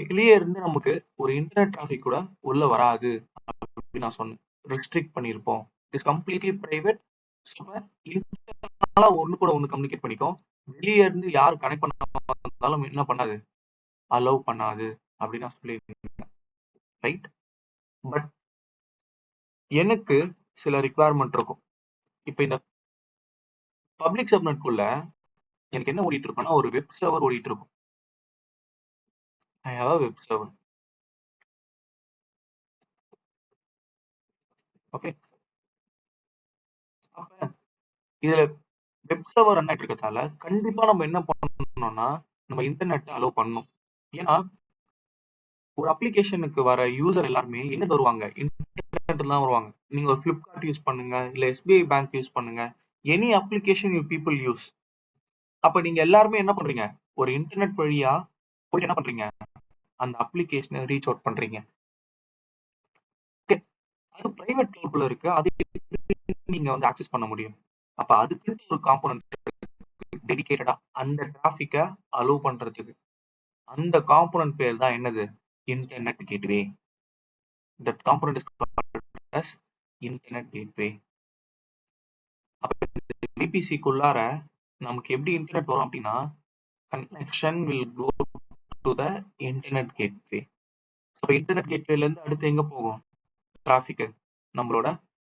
வெளியே இருந்து நமக்கு ஒரு இன்டர்நெட் டிராஃபிக் கூட உள்ள வராது அப்படின்னு நான் சொன்னேன். ரெஸ்ட்ரிக்ட் பண்ணியிருப்போம். It's completely private. இன்டர்னலா ஒண்ணு கூட ஒண்ணு கம்யூனிகேட் பண்ணிக்கும். வெளியே இருந்து யார் கனெக்ட் பண்ண வந்தாலும் என்ன பண்ணாது, அலோவ் பண்ணாது அப்படின்னு நான் சொல்லியிருக்கேன். ரைட். பட் எனக்கு சில ரிக்குவயர்மெண்ட் இருக்கும். இப்ப இந்த பப்ளிக் சப்நெட்குள்ள எனக்கு என்ன ஓடிட்டு இருக்கும்னா, ஒரு வெப் சர்வர் ஓடிட்டு இருக்கும். I have a web server. Okay. அப்ப இதுல வெப் சர்வர் ரன் ஆயிட்டு இருக்கறதால கண்டிப்பா நம்ம என்ன பண்ணணும்னா, நம்ம இன்டர்நெட் அலோவ் பண்ணணும். ஏன்னா ஒரு அப்ளிகேஷனுக்கு வர யூசர் எல்லாருமே எங்க வருவாங்க, இன்டர்நெட்ல தான் வருவாங்க. நீங்க ஒரு Flipkart யூஸ் பண்ணுங்க, இல்ல SBI பேங்க் யூஸ் பண்ணுங்க, any application you people use. அப்ப நீங்க எல்லாருமே என்ன பண்றீங்க, ஒரு இன்டர்நெட் வழியா போயிட்டு என்ன பண்றீங்க, அந்த அப்ளிகேஷனை ரீச் அவுட் பண்றீங்க. ஓகே. அது பிரைவேட் கிளவுட்ல இருக்கு. அது நீங்க வந்து ஆக்சஸ் பண்ண முடியும். அப்ப அதுக்கு ஒரு காம்போனன்ட் டெடிகேட்டடா அந்த டிராபிக்கை அலோவ் பண்றதுக்கு. அந்த காம்போனன்ட் பேர் தான் என்னது, internet gateway. That component is called as internet gateway. அப்ப VPC-க்குள்ளார நமக்கு எப்படி இன்டர்நெட் வரும் அப்படின்னா, connection will go to the internet gateway. அப்ப இன்டர்நெட் கேட்வேல இருந்து அடுத்து எங்க போகும், டிராபிக் நம்மளோட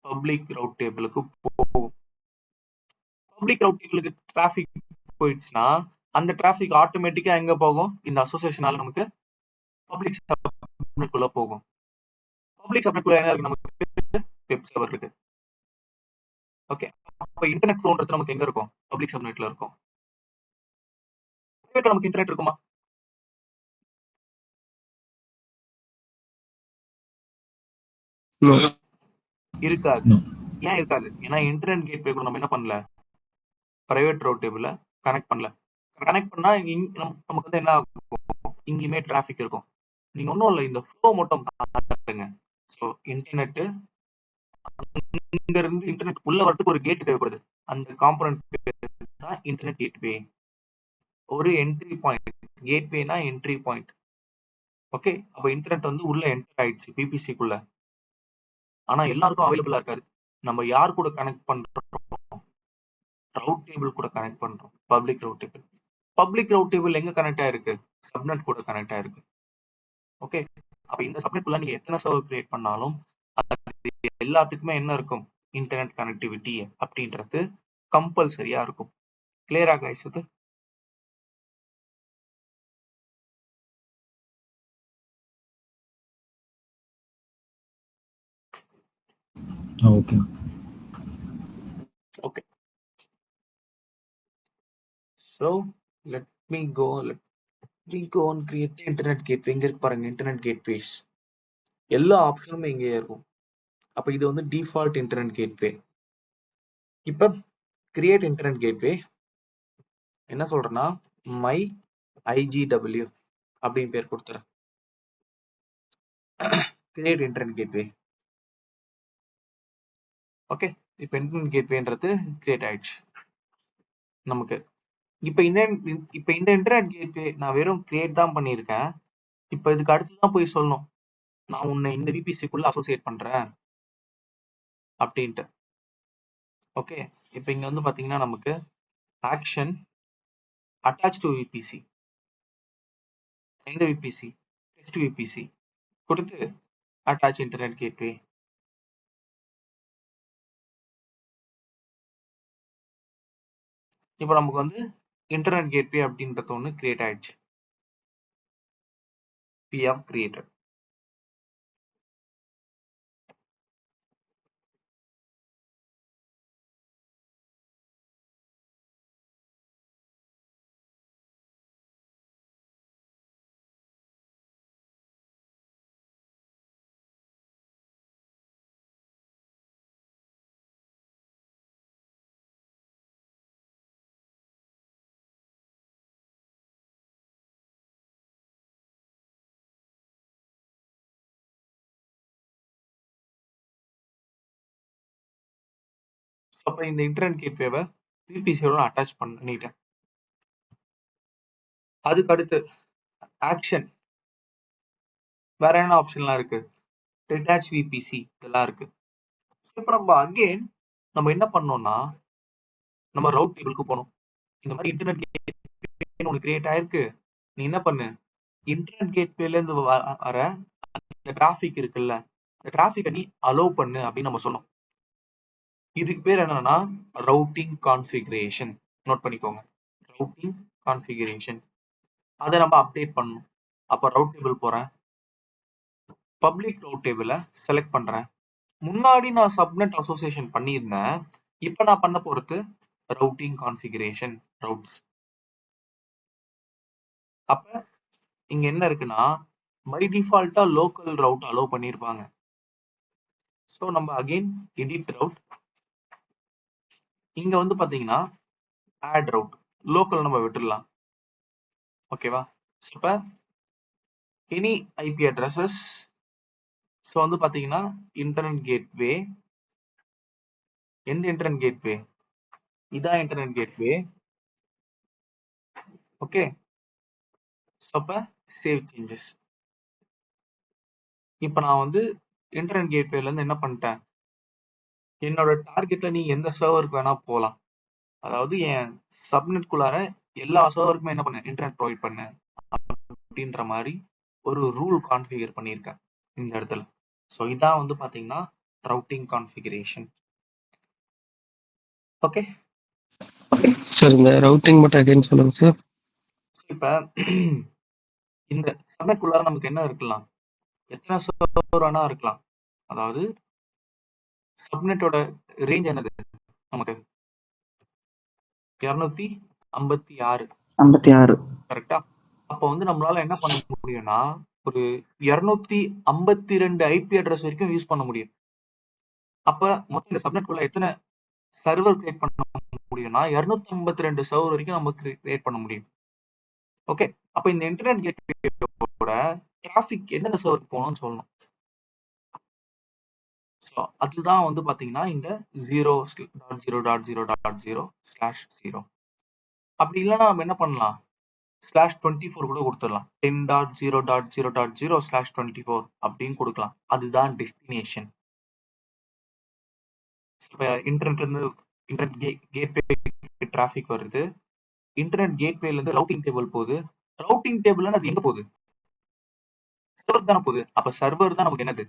பப்ளிக் ரவுட் டேபிளுக்கு போகும். பப்ளிக் ரவுட் டேபிளுக்கு டிராபிக் போயிடுச்சுன்னா அந்த டிராபிக் ஆட்டோமேட்டிக்கா எங்க போகும், இந்த அசோசியேஷனால நமக்கு பப்ளிக் சப்நெட்குள்ள போகும். பப்ளிக் சப்நெட்குள்ள என்ன இருக்கு, நமக்கு வெப் சர்வர் இருக்கு. ஓகே. அப்ப இன்டர்நெட் ஃப்ளோன்றது நமக்கு எங்க இருக்கும், பப்ளிக் சப்நெட்ல இருக்கும். பிரைவேட்ல நமக்கு இன்டர்நெட் இருக்குமா? இருக்காது.
No.
ஏன் இருக்காது? ஏன்னா இன்டர்நெட் கேட்வே கூட நம்ம என்ன பண்ணல, பிரைவேட் ரவுட் டேபிள்ல கனெக்ட் பண்ணல. கனெக்ட் பண்ணா நமக்கு வந்து என்ன ஆகும், இங்கேயுமே டிராபிக் இருக்கும். நீங்க ஒன்றும் இல்லை, இந்த ஃப்ளோ மட்டும் பாருங்க. ஸோ இன்டர்நெட் இங்க இருந்து இன்டர்நெட் உள்ள வரதுக்கு ஒரு கேட் தேவைப்படுது. அந்த காம்போனன்ட் தான் இன்டர்நெட் கேட்வே. ஒரு என்ட்ரி பாயிண்ட். கேட்வேனா என்ட்ரி பாயிண்ட். ஓகே. அப்ப இன்டர்நெட் வந்து உள்ள என்டர் ஆயிடுச்சு VPC-க்குள்ள. ஆனா எல்லாருக்கும் அவைலபிளா இருக்காது. நம்ம யார் கூட கனெக்ட் பண்றோம், ரவுட் டேபிள் கூட கனெக்ட் பண்றோம். Public route table. Public route table எங்க கனெக்ட் ஆயிருக்கு, சப்நெட் கூட கனெக்ட் ஆயிருக்கு. ஓகே. அப்ப இந்த சப்நெட்குள்ள நீங்க எத்தனை சர்வர் கிரியேட் பண்ணாலும் அது எல்லாத்துக்குமே என்ன இருக்கும், இன்டர்நெட் கனெக்டிவிட்டி அப்படின்றது கம்பல்சரியா இருக்கும். கிளியரா கைஸ்? இது
Okay.
Okay. So let me go and create the internet gateway. இங்க இருக்கு பாருங்க, இன்டர்நெட் கேட்வேஸ். எல்லா ஆப்ஷனுமே இங்கே இருக்கும். அப்ப இது வந்து டிஃபால்ட் இன்டர்நெட் கேட்வே. இப்ப கிரியேட் இன்டர்நெட் கேட்வே என்ன சொல்றேன்னா, மை IGW அப்படின்னு பேர் கொடுத்துறேன். Create internet gateway. ஓகே. இப்ப இன்டர்நெட் கேட்வேன்றது கிரியேட் ஆயிடுச்சு நமக்கு. இப்ப இந்த இன்டர்நெட் கேட்வே நான் வெறும் கிரியேட் தான் பண்ணியிருக்கேன். இப்ப இதுக்கு அடுத்துதான் போய் சொல்லணும், நான் உன்னை இந்த VPC-க்குள்ள அசோசியேட் பண்றேன் அப்படின்ட்டு. ஓகே. இப்ப இங்க வந்து பாத்தீங்கன்னா நமக்கு ஆக்ஷன் அட்டாச் டு VPC. எந்த VPC, டெக்ஸ்ட் VPC கொடுத்து அட்டாச் இன்டர்நெட் கேட்வே. இப்போ நமக்கு வந்து இன்டர்நெட் கேட்வே அப்படின்றது ஒன்று கிரியேட் ஆயிடுச்சு. we have created. அப்ப இந்த இன்டர்நெட் கேட்வேவை விபிசியோட அட்டாச் பண்ணிட்டேன். அதுக்கு அடுத்து ஆக்ஷன் வேற என்ன ஆப்ஷன்லாம் இருக்கு? டிட்டாச் விபிசி இதெல்லாம் இருக்கு. இப்போ நம்ம அகெயின் நம்ம என்ன பண்ணோம்னா நம்ம ரவுட் டேபிளுக்கு போகணும். இந்த மாதிரி இன்டர்நெட் கேட்வே ஒன்று கிரியேட் ஆயிருக்கு. நீ என்ன பண்ணு, இன்டர்நெட் கேட்வேல இருந்து வர இந்த டிராஃபிக் இருக்குல்ல, இந்த டிராஃபிக்கை நீ அலோவ் பண்ணு அப்படின்னு நம்ம சொன்னோம். இதுக்கு பேர் என்னன்னா ரவுட்டிங் கான்ஃபிகரேஷன். நோட் பண்ணிக்கோங்க, ரவுட்டிங் கான்ஃபிகரேஷன். அதை நம்ம அப்டேட் பண்ணணும். அப்ப ரவுட் டேபிள் போறேன், பப்ளிக் ரவுட் டேபிளை செலக்ட் பண்றேன். முன்னாடி நான் சப்நெட் அசோசியேஷன் பண்ணியிருந்தேன். இப்ப நான் பண்ண போறது ரவுட்டிங் கான்ஃபிகரேஷன் ரவுட். அப்ப இங்க என்ன இருக்குன்னா பை டிஃபால்ட்டா லோக்கல் ரவுட் அலோவ் பண்ணிருப்பாங்க. ஸோ நம்ம அகைன் எடிட் ரவுட், இங்க வந்து பாத்தீங்கன்னா ஆட் ரவுட், லோக்கல் நம்ம விட்டுடலாம். ஓகேவா? இப்ப எனி ஐபி அட்ரஸஸ். ஸோ வந்து பாத்தீங்கன்னா இன்டர்நெட் கேட்வே. எந்த இன்டர்நெட் கேட்வே? இதான் இன்டர்நெட் கேட்வே. ஓகே, அப்ப சேவ் சேஞ்சஸ். இப்ப நான் வந்து இன்டர்நெட் கேட்வேல இருந்து என்ன பண்ணிட்டேன், என்னோட டார்கெட்ல நீ எந்த சர்வருக்கு வேணா போகலாம். அதாவது என் சப்நெட் குள்ளார எல்லா சர்வருக்குமே என்ன பண்ண, இன்டர்நெட் ப்ரொவைட் பண்ண அப்படின்ற மாதிரி ஒரு ரூல் கான்ஃபிகர் பண்ணியிருக்கேன் இந்த இடத்துல. ஸோ இதான் வந்து பாத்தீங்கன்னா ரவுட்டிங் கான்ஃபிகரேஷன். ஓகே
சார், இந்த ரவுட்டிங் மட்டும் அகைன் சொல்லுங்க சார்.
இப்ப இந்த சப்நெட் குள்ளார நமக்கு என்ன இருக்கலாம், எத்தனை சர்வர் வேணா இருக்கலாம். அதாவது சப்நெட்டோட ரேஞ்ச் என்னது நமக்கு 256 கரெக்டா? அப்ப வந்து நம்மளால என்ன பண்ண முடியும்னா ஒரு 252 ஐபி அட்ரஸ் வரைக்கும் யூஸ் பண்ண முடியும். அப்ப மொத்தம் இந்த சப்நெட் குள்ள எத்தனை சர்வர் கிரியேட் பண்ண முடியும்னா 252 சர்வர் வரைக்கும் நம்ம கிரியேட் பண்ண முடியும். ஓகே, அப்ப இந்த இன்டர்நெட் கேட்வேயோட டிராபிக் எந்தெந்த சர்வருக்கு போகணும்னு சொல்லணும். அதுதான் வந்து பாத்தீங்கன்னா இந்த 0.0.0.0/0. அப்படி இல்லைன்னா நம்ம என்ன பண்ணலாம், /24 கூட கொடுத்துடலாம். 10.0.0.0/24 அப்படின்னு கொடுக்கலாம். அதுதான் டெஸ்டினேஷன். இப்ப இன்டர்நெட் இருந்து இன்டர்நெட் கேட்வே டிராபிக் வருது, இன்டர்நெட் கேட்வேல இருந்து ரவுட்டிங் டேபிள் போகுது. ரவுட்டிங் டேபிள் அது எங்க போகுது, சர்வர் தானே போகுது. அப்ப சர்வர் தான் நமக்கு என்னது,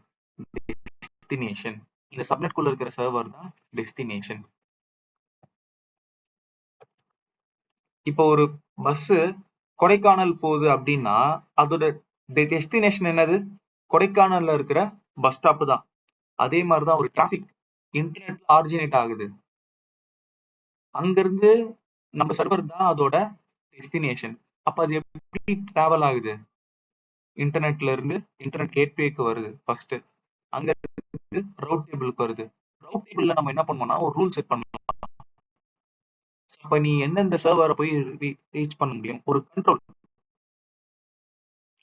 டெஸ்டினேஷன். இந்த சப்நெட் குள்ள இருக்கிற சர்வர் தான் டெஸ்டினேஷன். இப்போ ஒரு பஸ் கொடைக்கானல் போகுது அப்படின்னா அதோட டெஸ்டினேஷன் என்னது, கொடைக்கானல்ல இருக்கிற பஸ் ஸ்டாப் தான். அதே மாதிரிதான் ஒரு டிராபிக் இன்டர்நெட்ல ஆரிஜினேட் ஆகுது, அங்கிருந்து நம்ம சர்வர் தான் அதோட டெஸ்டினேஷன். அப்ப அது எப்படி டிராவல் ஆகுது, இன்டர்நெட்ல இருந்து இன்டர்நெட் கேட்வேக்கு வருது ஃபர்ஸ்ட், அங்க இருந்து ரவுட் டேபிளுக்கு வருது. ரவுட் டேபிள்ல நம்ம என்ன பண்ணோம்னா ஒரு ரூல் செட் பண்ணலாம். அப்ப நீ எந்தெந்த சர்வரை போய் ரீச் பண்ண முடியும், ஒரு கண்ட்ரோல்.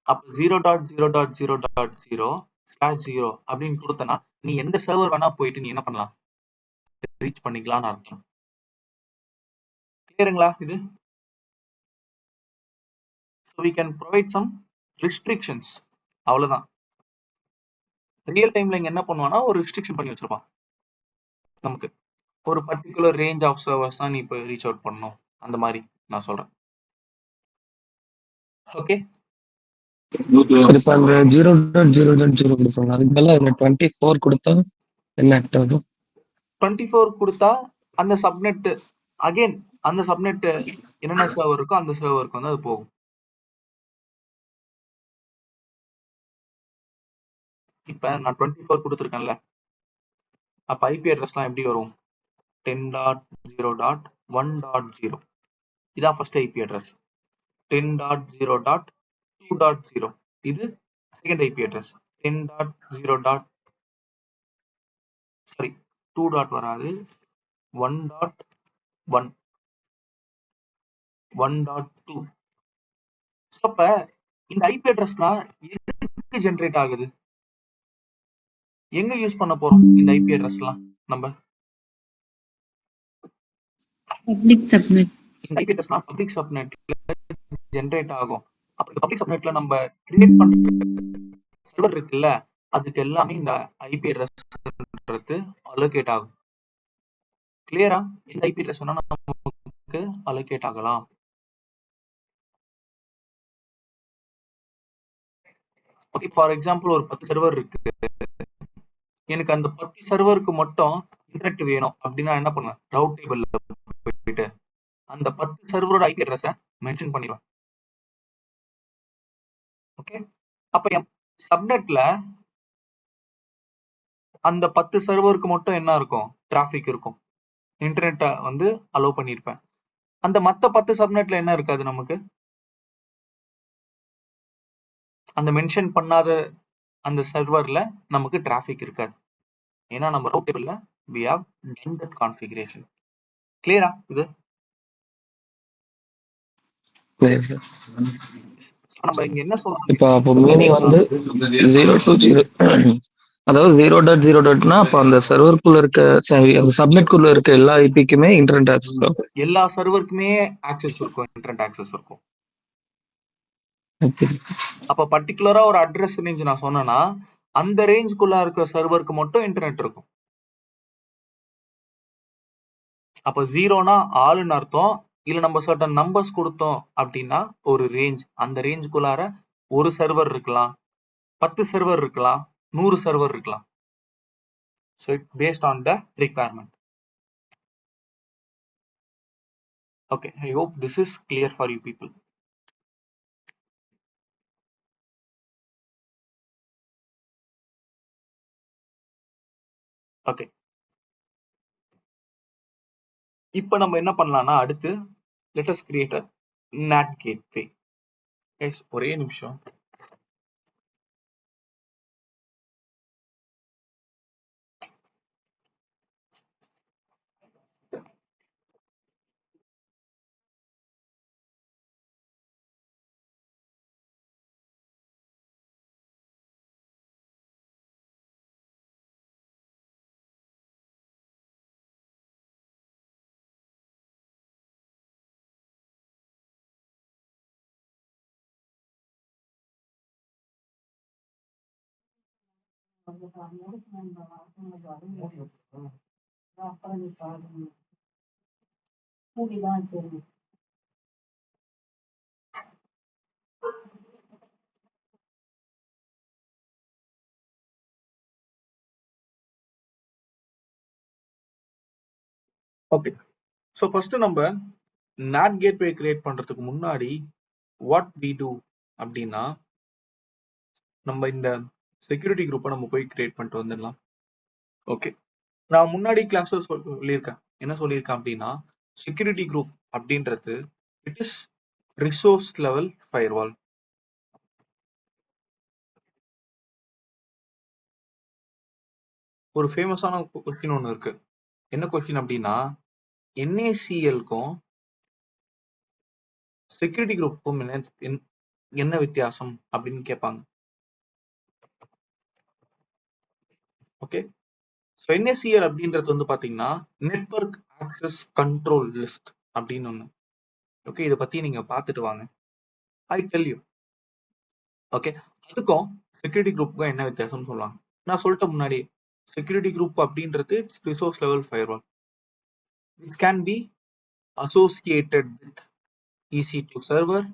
அப்ப 0.0.0.0/0 அப்படின்னு கொடுத்தனா நீ எந்த சர்வர் வேணா போயிட்டு நீ என்ன பண்ணலாம், ரீச் பண்ணிக்கலாம்னு அர்த்தம். கிளியருங்களா இது? So we can provide some restrictions. அவ்வளவுதான். ரியல் டைம்ல இங்க என்ன பண்ணுவானா ஒரு ரெஸ்ட்ரிக்ஷன் பண்ணி வச்சிருப்பான். நமக்கு ஒரு பர்டிகுலர் ரேஞ்ச் ஆஃப் சர்வர்ஸ் தான் நீ இப்போ ரீச் அவுட் பண்ணணும், அந்த மாதிரி நான் சொல்றேன். ஓகே,
இப்ப அந்த 0.0.0 கொடுப்பாங்க, அதுக்கு மேல அதுல 24 கொடுத்தா என்ன ஆக்ட் ஆகும்?
24 கொடுத்தா அந்த சப்நெட் அகைன் அந்த சப்நெட் என்னென்ன சர்வர் இருக்கோ அந்த சர்வருக்கு வந்து அது போகும். இப்ப நான் 24 கொடுத்துருக்கேன்ல, அப்ப ஐபி அட்ரஸ்லாம் எப்படி வரும், 10.0.1.0 இதான் ஃபர்ஸ்ட் ஐபி அட்ரஸ். 10.0.2.0 இது செகண்ட் ஐபி அட்ரஸ். 10.0. சாரி 2. வராது, 1.1 1.2. அப்ப இந்த ஐபி அட்ரஸ்லாம் எதுக்கு ஜெனரேட் ஆகுது, எங்க யூஸ் பண்ண போறோம் இந்த ஐபி அட்ரஸ்லாம் நம்ம?
Public subnet.
இந்த ஐபி அட்ரஸ்லாம் பப்ளிக் சப்நெட்ல ஜென்ரேட் ஆகும். அப்ப இந்த பப்ளிக் சப்நெட்ல நம்ம கிரியேட் பண்ற சர்வர் இருக்குல்ல, அதுக்கு எல்லாமே இந்த ஐபி அட்ரஸ்ன்றது அலோகேட் ஆகும். கிளியரா? இந்த ஐபி அட்ரஸ் வேணா நமக்கு அலோகேட் ஆகலாம். ஓகே, ஃபார் எக்ஸாம்பிள் ஒரு 10 சர்வர் இருக்கு. எனக்கு அந்த 10 சர்வருக்கு மட்டும் இன்டர்நெட் வேணும் அப்படின்னா என்ன பண்ணுவேன்? ரவுட் டேபிள்ல போயிட்டு அந்த 10 சர்வரோட ஐபி அட்ரஸை மென்ஷன் பண்ணிடுவேன். ஓகே, அப்ப என் சப்நெட்ல அந்த 10 சர்வருக்கு மட்டும் என்ன இருக்கும்? டிராஃபிக் இருக்கும். இன்டர்நெட்டை வந்து அலோவ் பண்ணியிருப்பேன். அந்த மத்த 10 சப்நெட்ல என்ன இருக்காது நமக்கு? அந்த மென்ஷன் பண்ணாத அந்த சர்வர்ல நமக்கு டிராஃபிக் இருக்காது. ஏன்னா நம்ம ரவுட் டேபிள்ல we have done that configuration. கிளியரா இது? நம்ம இங்க என்ன சொல்றோம்?
இப்போ அப்போ மீனிங் வந்து 0 to 0, அதாவது 0.0.னா அப்போ அந்த சர்வருக்குள்ள இருக்க அந்த சப்நெட்குள்ள இருக்க எல்லா ஐபிக்குமே இன்டர்நெட் ஆக்சஸ் இருக்கும்.
எல்லா சர்வருக்குமே ஆக்சஸ் இருக்கும், இன்டர்நெட் ஆக்சஸ் இருக்கும். அப்ப பர்டிகுலரா ஒரு அட்ரஸ் ரேஞ்ச் நான் சொன்னேன்னா அந்த ரேஞ்சுக்குள்ள இருக்க சர்வருக்கு மட்டும் இன்டர்நெட் இருக்கும். அப்ப 0னா ஆளுன்னு அர்த்தம். இல்ல நம்ம சர்டன் நம்பர்ஸ் கொடுத்தோம் அப்படின்னா ஒரு ரேஞ்ச், அந்த ரேஞ்சுக்குள்ளார ஒரு சர்வர் இருக்கலாம், 10 சர்வர் இருக்கலாம், 100 சர்வர் இருக்கலாம். So it based on the requirement. Okay, I hope this is clear for you people. Okay, இப்போ நம்ம என்ன பண்ணலாம்னா அடுத்து let us create a NAT gateway. Guys, ஒரே நிமிஷம். ஓகே, ஸோ ஃபர்ஸ்ட் நம்ம NAT கேட்வே கிரியேட் பண்றதுக்கு முன்னாடி வாட் வி டூ அப்படின்னா நம்ம இந்த செக்யூரிட்டி குரூப்பை நம்ம போய் கிரியேட் பண்ணிட்டு வந்துடலாம். ஓகே, நான் முன்னாடி கிளாஸ்ல சொல்லியிருக்கேன். என்ன சொல்லியிருக்கேன் அப்படின்னா செக்யூரிட்டி குரூப் அப்படின்றது it is resource level firewall. ஒரு ஃபேமஸான கொஸ்டின் ஒன்று இருக்கு. என்ன கொஸ்டின் அப்படின்னா NACL-க்கும் செக்யூரிட்டி குரூப்புக்கும் என்ன வித்தியாசம் அப்படின்னு கேட்பாங்க. ஓகே, ஸோ NACL அப்படின்றது வந்து பாத்தீங்கன்னா நெட்வொர்க் ஆக்சஸ் கண்ட்ரோல் லிஸ்ட் அப்படின்னு ஒண்ணு. ஓகே, இதை பத்தி நீங்க பார்த்துட்டு வாங்க, ஐ டெல் யூ. ஓகே, அதுக்கும் செக்யூரிட்டி குரூப்புக்கும் என்ன வித்தியாசம்னு சொல்லுவாங்க. நான் சொல்லிட்ட முன்னாடி செக்யூரிட்டி குரூப் அப்படின்றது resource level firewall. It can be associated with EC2 server,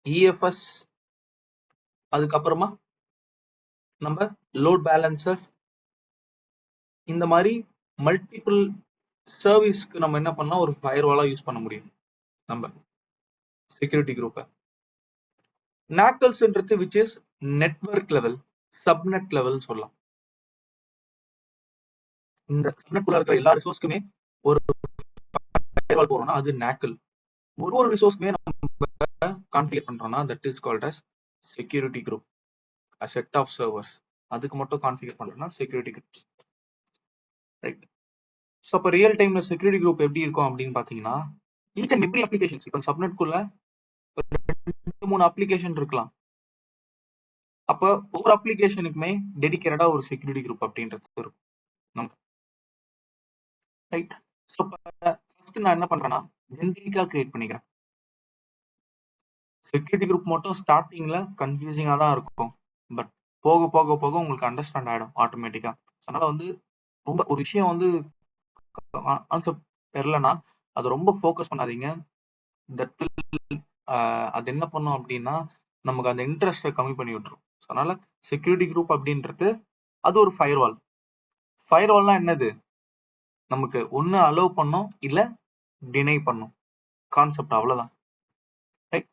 EFS, அதுக்கப்புறமா நம்ம லோட் பேலன்சர், இந்த மாதிரி மல்டிபிள் சர்வீஸ்க்கு நம்ம என்ன பண்ணலாம், ஒரு ஃபயர்வாலா யூஸ் பண்ண முடியும் நம்ம செக்யூரிட்டி குரூப்பை. நாக்கல்ஸ்ன்றது which is network level, subnet level சொல்லலாம். இந்த சப்நெட்குள்ள இருக்கிற எல்லா ரிசோர்ஸ்க்குமே ஒரு ஃபயர்வால் போறோம்னா அது நாக்கல். ஒரு ரிசோர்ஸ்க்குமே நம்ம கான்ஃபிகர் பண்றோம்னா that is called as security group. a set of servers, அதுக்கு மட்டும் கான்ஃபிகர் பண்றோம்னா செக்யூரிட்டி குரூப்ஸ். ரைட், ஸோ அப்போ ரியல் டைம்ல செக்யூரிட்டி குரூப் எப்படி இருக்கும் அப்படின்னு பாத்தீங்கன்னா ஈச் அண்ட் எவ்ரி அப்ளிகேஷன்ஸ், இப்போ சப்நெட்குள்ள 2-3 அப்ளிகேஷன் இருக்கலாம். அப்ப ஒவ்வொரு அப்ளிகேஷனுக்குமே டெடிகேட்டடா ஒரு செக்யூரிட்டி குரூப் அப்படின்றது இருக்கும் நமக்கு. ரைட், ஸோ ஃபர்ஸ்ட் நான் என்ன பண்றேன்னா ஜென்ரிக்கா கிரியேட் பண்ணிக்கிறேன். செக்யூரிட்டி குரூப் மட்டும் ஸ்டார்டிங்ல கன்ஃபியூசிங்கா தான் இருக்கும், பட் போக போக போக உங்களுக்கு அண்டர்ஸ்டாண்ட் ஆயிடும் ஆட்டோமேட்டிக்கா. அதனால வந்து ரொம்ப ஒரு விஷயம் வந்து கான்செப்ட் தெரியலன்னா அது ரொம்ப ஃபோக்கஸ் பண்ணாதீங்க. தட் அது என்ன பண்ணும் அப்படின்னா நமக்கு அந்த இன்ட்ரெஸ்ட்டை கம்மி பண்ணி விட்டுரும். அதனால செக்யூரிட்டி குரூப் அப்படின்றது அது ஒரு ஃபயர்வால். ஃபயர்வால்னா என்னது? நமக்கு ஒன்னு அலோவ் பண்ணும் இல்ல டினை பண்ணும் கான்செப்ட், அவ்வளவுதான். ரைட்?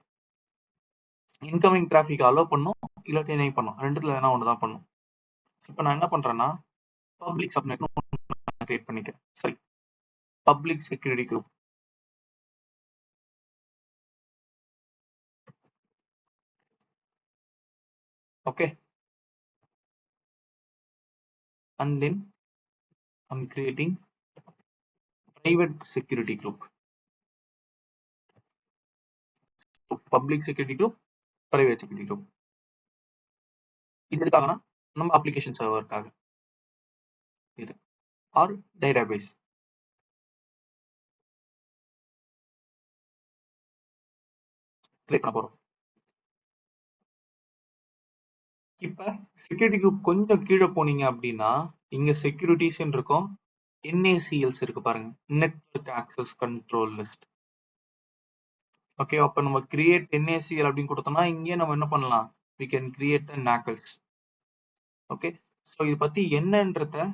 இன்கமிங் டிராஃபிக் அலோவ் பண்ணும் இல்ல டினை பண்ணும், ரெண்டுத்துல எதனா ஒன்று தான் பண்ணும். இப்போ நான் என்ன பண்றேன்னா பப்ளிக் சப்நெட் கிரியேட் பண்ணிக்கிறேன். சரி, public security group. Okay, and then I'm creating private security group. So public security group, private security group. இது எதுக்காகனா நம்ம அப்ளிகேஷன் சர்வருக்காக இது ஆர் டேட்டாபேஸ். கிரியேட் பண்ண போறோம். இப்ப செக்யூரிட்டி குரூப் கொஞ்சம் கீழே போனீங்க அப்படின்னா இங்க செக்யூரிட்டிஸ் இருக்கும், NACLs இருக்கு பாருங்க, network access control list. Okay, அப்ப நம்ம கிரியேட் NACL அப்படின்னு கொடுத்தோம்னா இங்கே நம்ம என்ன பண்ணலாம், we can create the NACLs. Okay, so இது பத்தி என்னன்றத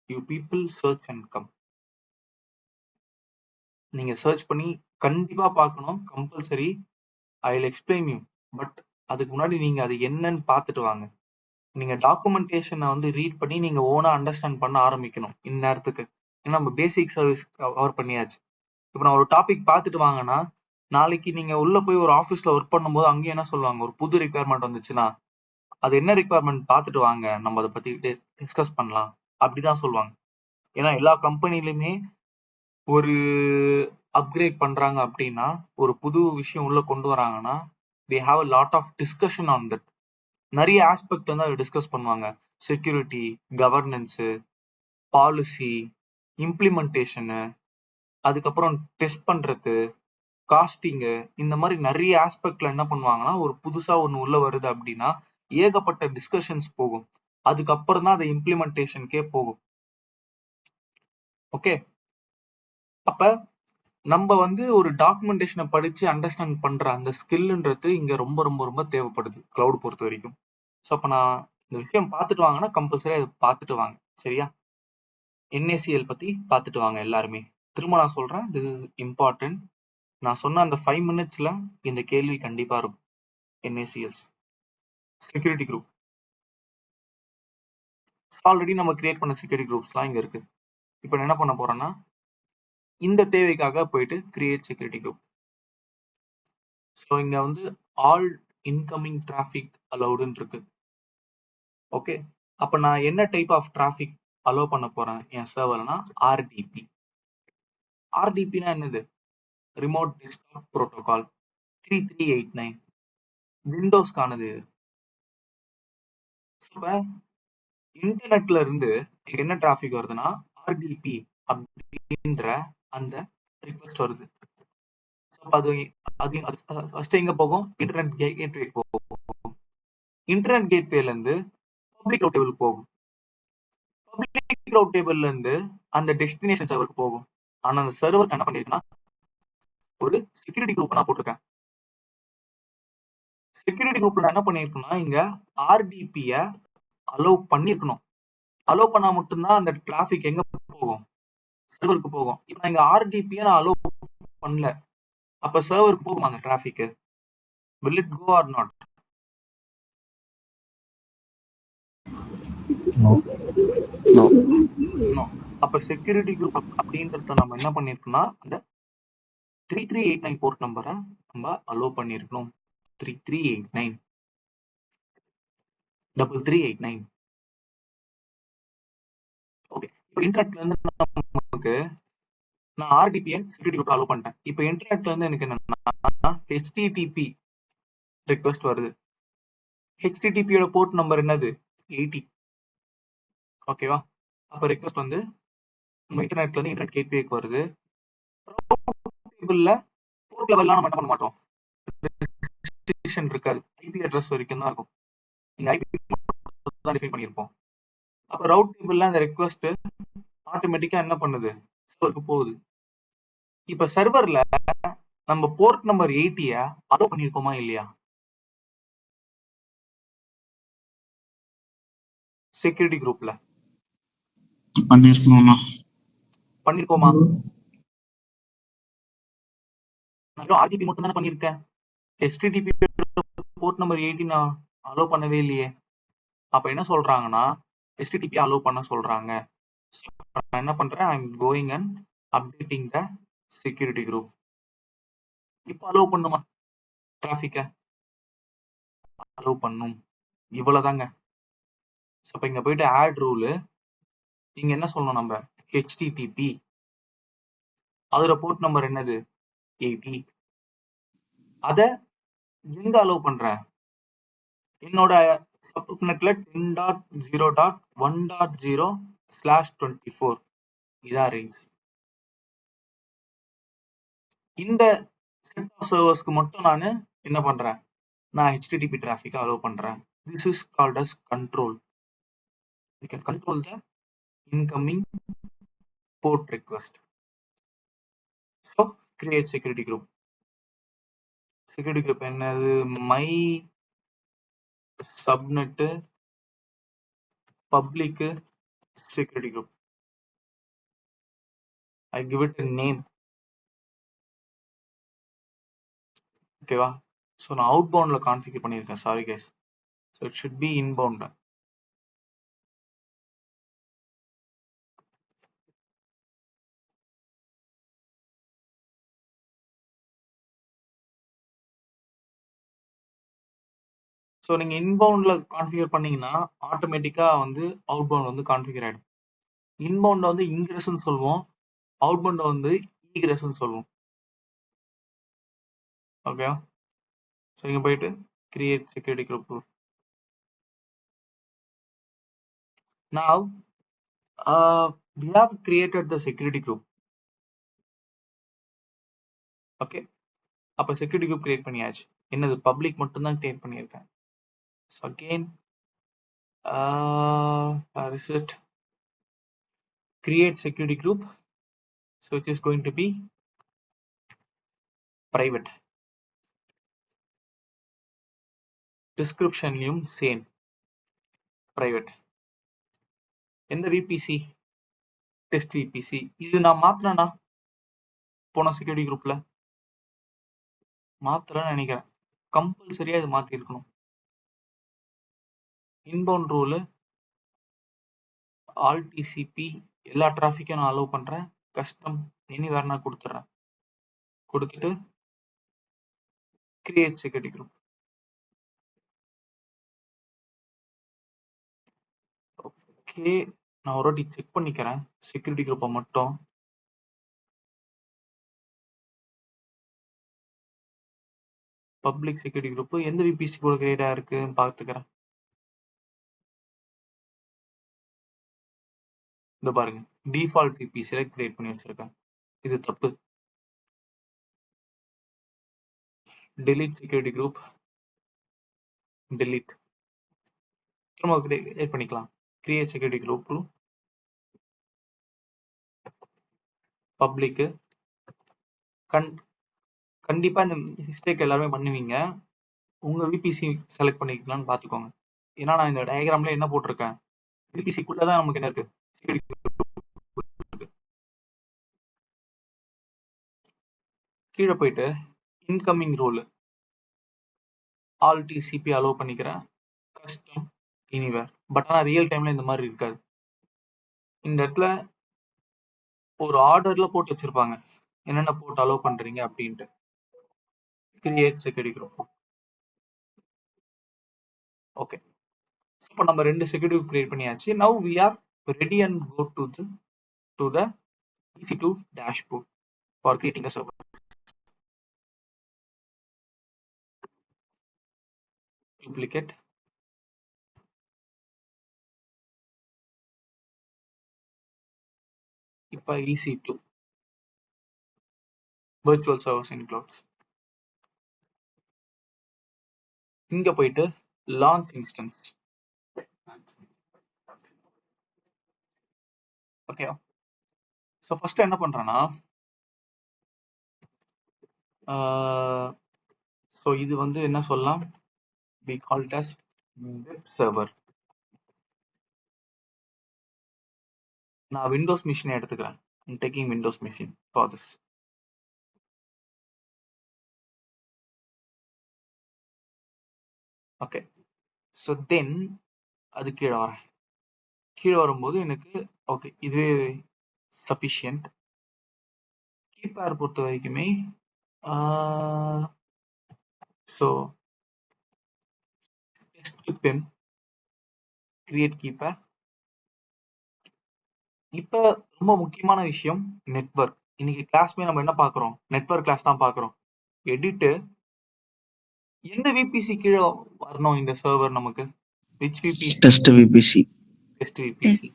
you people search and come. நீங்க சர்ச் பண்ணி கண்டிப்பா பார்க்கணும், compulsory. I will explain you, but அதுக்கு முன்னாடி நீங்க அது என்னன்னு பார்த்துட்டு வாங்க. நீங்க டாக்குமெண்டேஷனை வந்து ரீட் பண்ணி நீங்க ஓனா அண்டர்ஸ்டாண்ட் பண்ண ஆரம்பிக்கணும் இந்நேரத்துக்கு. ஏன்னா நம்ம பேசிக் சர்வீஸ் கவர் பண்ணியாச்சு. இப்போ நான் ஒரு டாபிக் பார்த்துட்டு வாங்கன்னா நாளைக்கு நீங்க உள்ள போய் ஒரு ஆஃபீஸ்ல ஒர்க் பண்ணும்போது அங்கேயும் என்ன சொல்லுவாங்க, ஒரு புது ரிக்வயர்மெண்ட் வந்துச்சுன்னா அது என்ன ரிக்வயர்மெண்ட் பார்த்துட்டு வாங்க, நம்ம அதை பத்தி டிஸ்கஸ் பண்ணலாம் அப்படிதான் சொல்லுவாங்க. ஏன்னா எல்லா கம்பெனிலுமே ஒரு அப்கிரேட் பண்றாங்க அப்படின்னா ஒரு புது விஷயம் உள்ள கொண்டு வராங்கன்னா they have a lot of discussion on that. நிறைய ஆஸ்பெக்ட் வந்து அதை டிஸ்கஸ் பண்ணுவாங்க. செக்யூரிட்டி, கவர்னன்ஸு, பாலிசி, இம்ப்ளிமெண்டேஷனு, அதுக்கப்புறம் டெஸ்ட் பண்றது, காஸ்டிங்கு, இந்த மாதிரி நிறைய ஆஸ்பெக்ட்ல என்ன பண்ணுவாங்கன்னா ஒரு புதுசா ஒண்ணு உள்ள வருது அப்படின்னா ஏகப்பட்ட டிஸ்கஷன்ஸ் போகும். அதுக்கப்புறம் தான் அது இம்ப்ளிமெண்டேஷனுக்கே போகும். ஓகே, அப்ப நம்ம வந்து ஒரு டாக்குமெண்டேஷனை படிச்சு அண்டர்ஸ்டாண்ட் பண்ற அந்த ஸ்கில்ன்றது இங்க ரொம்ப ரொம்ப ரொம்ப தேவைப்படுது கிளவுட் பொறுத்த வரைக்கும். ஸோ அப்ப நான் இந்த விஷயம் பார்த்துட்டு வாங்கன்னா கம்பல்சரி அதை பார்த்துட்டு வாங்க. சரியா? NACL பத்தி பார்த்துட்டு வாங்க எல்லாருமே. திரும்ப நான் சொல்றேன், திஸ் இஸ் இம்பார்ட்டன்ட். நான் சொன்ன அந்த 5 minutesல இந்த கேள்வி கண்டிப்பா இருக்கும். NACL செக்யூரிட்டி குரூப் ஆல்ரெடி நம்ம கிரியேட் பண்ண செக்யூரிட்டி குரூப்ஸ்லாம் இங்க இருக்கு. இப்போ நான் என்ன பண்ண போறேன்னா இந்த தேவைக்காக போயிட்டு கிரியேட் செக்யூரிட்டி குரூப். ஸோ இங்க வந்து ஆல் இன்கமிங் டிராஃபிக் அலௌடுன்னு இருக்கு. ஓகே, அப்ப நான் என்ன டைப் ஆஃப் டிராஃபிக் அலோவ் பண்ண போறேன் என் சர்வர்னா RDP. RDPனா என்னது? Remote desktop protocol 3389 விண்டோஸ்க்கானது. இப்ப இன்டர்நெட்ல இருந்து என்ன டிராஃபிக் வருதுன்னா RDP அப்படின்ற அந்த ரிக்வெஸ்ட் வருது. அது ஃபர்ஸ்ட் எங்க போகும்? இன்டர்நெட் கேட்வே போகும். இன்டர்நெட் கேட்வேல இருந்து பப்ளிக் ரவுட் டேபிள் போகும். பப்ளிக் ரவுட் டேபிள்ல இருந்து அந்த டெஸ்டினேஷன் சர்வருக்கு போகும். ஆனா அந்த சர்வர் என்ன பண்ணிருக்குன்னா ஒரு செக்யூரிட்டி குரூப் நான் போட்டிருக்கேன். செக்யூரிட்டி குரூப்ல என்ன பண்ணிருக்கேன்னா இங்க RDP-ய அலோவ் பண்ணிருக்கணும். அலோவ் பண்ணா மட்டும்தான் அந்த டிராஃபிக் எங்க போகும்? சர்வருக்கு போகும். இப்ப நான் இங்க RDP-ய நான் அலோவ் பண்ணல, அப்ப சர்வருக்கு போகுமா அந்த traffic? will it go or not? No. அப்ப செக்யூரிட்டி குரூப் அப்படின்றத நம்ம என்ன பண்ணிருக்கோம்னா அந்த 3389 போர்ட் நம்பரை நம்ம அலோவ் பண்ணிருக்கணும். 3389 3389. ஓகே, இப்போ இன்டர்நெட்ல இருந்து நமக்கு நான் RDP-ய செக்யூரிட்டி குரூப் அலோவ் பண்ணிட்டேன். இப்போ இன்டர்நெட்ல இருந்து எனக்கு என்னன்னா HTTP ரிக்வெஸ்ட் வருது. HTTP-யோட போர்ட் நம்பர் என்னது? 80. ஓகேவா? அப்ப ரிக்வெஸ்ட் வந்து நம்ம இன்டர்நெட்ல இருந்து இன்டர்நெட் கேட்வேக்கு வருது. டேபிள்ல போர்ட் லெவல்லாம் நம்ம என்ன பண்ண மாட்டோம், ரெஸ்ட்ரிக்ஷன் இருக்காது, ஐபி அட்ரஸ் வரைக்கும் தான் இருக்கும். நீங்க ஐபி தான் டிஃபைன் பண்ணியிருப்போம். அப்ப ரவுட் டேபிள்ல அந்த ரெக்வஸ்ட் ஆட்டோமேட்டிக்கா என்ன பண்ணுது, சர்வருக்கு போகுது. இப்ப சர்வர்ல நம்ம போர்ட் நம்பர் 80 அலோ பண்ணிருக்கோமா இல்லையா? செக்யூரிட்டி குரூப்ல
பண்ணிருக்கணும்ண்ணா.
பண்ணிருக்கோமா? நான் ஆர்டிபி மட்டும் தானே பண்ணிருக்கேன். HTTP போர்ட் நம்பர் 80 நான் அலோ பண்ணவே இல்லையே. அப்ப என்ன சொல்றாங்கன்னா HTTP அலோ பண்ண சொல்றாங்க. நான் என்ன பண்றேன், I am going and updating the security group. இப்ப அலோ பண்ணுமா டிராபிக்க? அலோ பண்ணும். இவ்வளவுதாங்க. அப்ப இங்க போயிட்டு ஆட் ரூல், இங்க என்ன சொல்லணும் நம்ம, HTTP, அதோட போர்ட் நம்பர் என்னது 80. அத எங்க அலோ பண்றேன், என்னோட சப்நெட்ல 10.0.1.0/24 இதான் ரேஞ்ச். இந்த செட் ஆஃப் சர்வர்ஸ்க்கு மட்டும் நான் என்ன பண்றேன், நான் HTTP டிராஃபிக் அலோ பண்றேன். This is called as control. You can control the incoming port request. So create security group. Security group என்னது, my subnet public security group. I give it a name. ஓகேவா? So நான் அவுட்பவுண்ட்ல configure பண்ணியிருக்கேன், sorry guys. So it should be inbound. So நீங்க இன்பவுண்ட்ல configure பண்ணீங்கன்னா ஆட்டோமேட்டிக்கா வந்து outbound வந்து configure ஆயிடும். இன்பவுண்ட் வந்து இன்கிரஸ்ன்னு சொல்லுவோம், அவுட்பவுண்ட் வந்து ஈகிரஸ்ன்னு சொல்லுவோம். ஓகே, ஸோ இங்க போயிட்டு create security group. Now we have created the security group. Okay, அப்ப செக்யூரிட்டி குரூப் கிரியேட் பண்ணியாச்சு. என்னது, பப்ளிக் மட்டும் தான் கிரியேட் பண்ணியிருக்கேன். So again where is it, create security group, so it is going to be private. Description name same, private. எந்த VPC, test VPC. இது நான் மாத்தினா போன செக்யூரிட்டி குரூப்ல மாத்தலன்னு நினைக்கிறேன். கம்பல்சரியா இது மாத்தி இருக்கணும். இன்பவுண்ட் ரூல் ஆல் TCP எல்லா டிராஃபிக்கும் நான் அலோவ் பண்றேன். கஸ்டம் எனிவேர் நான் கொடுத்துறேன். கொடுத்துட்டு கிரியேட் செக்யூரிட்டி குரூப். ஓகே, நான் ஒரு வாட்டி செக் பண்ணிக்கிறேன் செக்யூரிட்டி குரூப்பை மட்டும். பப்ளிக் செக்யூரிட்டி குரூப் எந்த VPC கூட கிரியேட் ஆயிருக்குன்னு பார்த்துக்கிறேன். இந்த பாருங்க, டிஃபால்ட் VPCல கிரியேட் பண்ணி வச்சிருக்கேன். இது தப்பு. delete security group, delete. திரும்ப கிரியேட் பண்ணிக்கலாம். Create security group, public. கண்டிப்பா இந்த மிஸ்டேக் எல்லாருமே பண்ணுவீங்க. உங்க VPC செலக்ட் பண்ணிக்கலாம்னு பாத்துக்கோங்க. ஏன்னா நான் இந்த டயக்ராம்ல என்ன போட்டிருக்கேன், VPCக்குள்ளதான் நமக்கு என்ன இருக்கு, கீழே போயிட்டு incoming rule all TCP allow பண்ணிக்கிறேன், கஸ்டம் எனிவேர். பட் ஆனா ரியல் டைம்ல இந்த மாதிரி இருக்காது. இந்த இடத்துல ஒரு ஆர்டர்ல போட்டு வச்சிருப்பாங்க, என்னென்ன போட்டு அலோவ் பண்றீங்க அப்படின்ட்டு. Create security group. ஓகே, இப்போ நம்ம ரெண்டு செக்யூரிட்டி குரூப் கிரியேட் பண்ணியாச்சு. Now we are ready and go to the EC2 dashboard for creating a server. Duplicate. இப்போ EC2 virtual servers includes. இங்க போயிட்டு launch instance. Okay, so first என்ன பண்றேன்னா, so இது வந்து என்ன சொல்லலாம், we call it as web server. நான் விண்டோஸ் மிஷினை எடுத்துக்கிறேன். I'm taking Windows machine for this. Okay, so then அது கீழே வரேன். கீழே வரும்போது எனக்கு ஓகே இதுவே சஃபிஷியன்ட். கீபேர் பொறுத்த வரைக்குமே ஸோ டெஸ்ட் பெம் கிரியேட் கீபேர். இப்போ ரொம்ப முக்கியமான விஷயம் நெட்வொர்க். இன்னைக்கு கிளாஸ்மே நம்ம என்ன பார்க்குறோம், நெட்வொர்க் கிளாஸ் தான் பார்க்குறோம். எடிட்டு எந்த விபிசி கீழே வரணும் இந்த சர்வர் நமக்கு, which VPC,
test VPC.
Test VPC.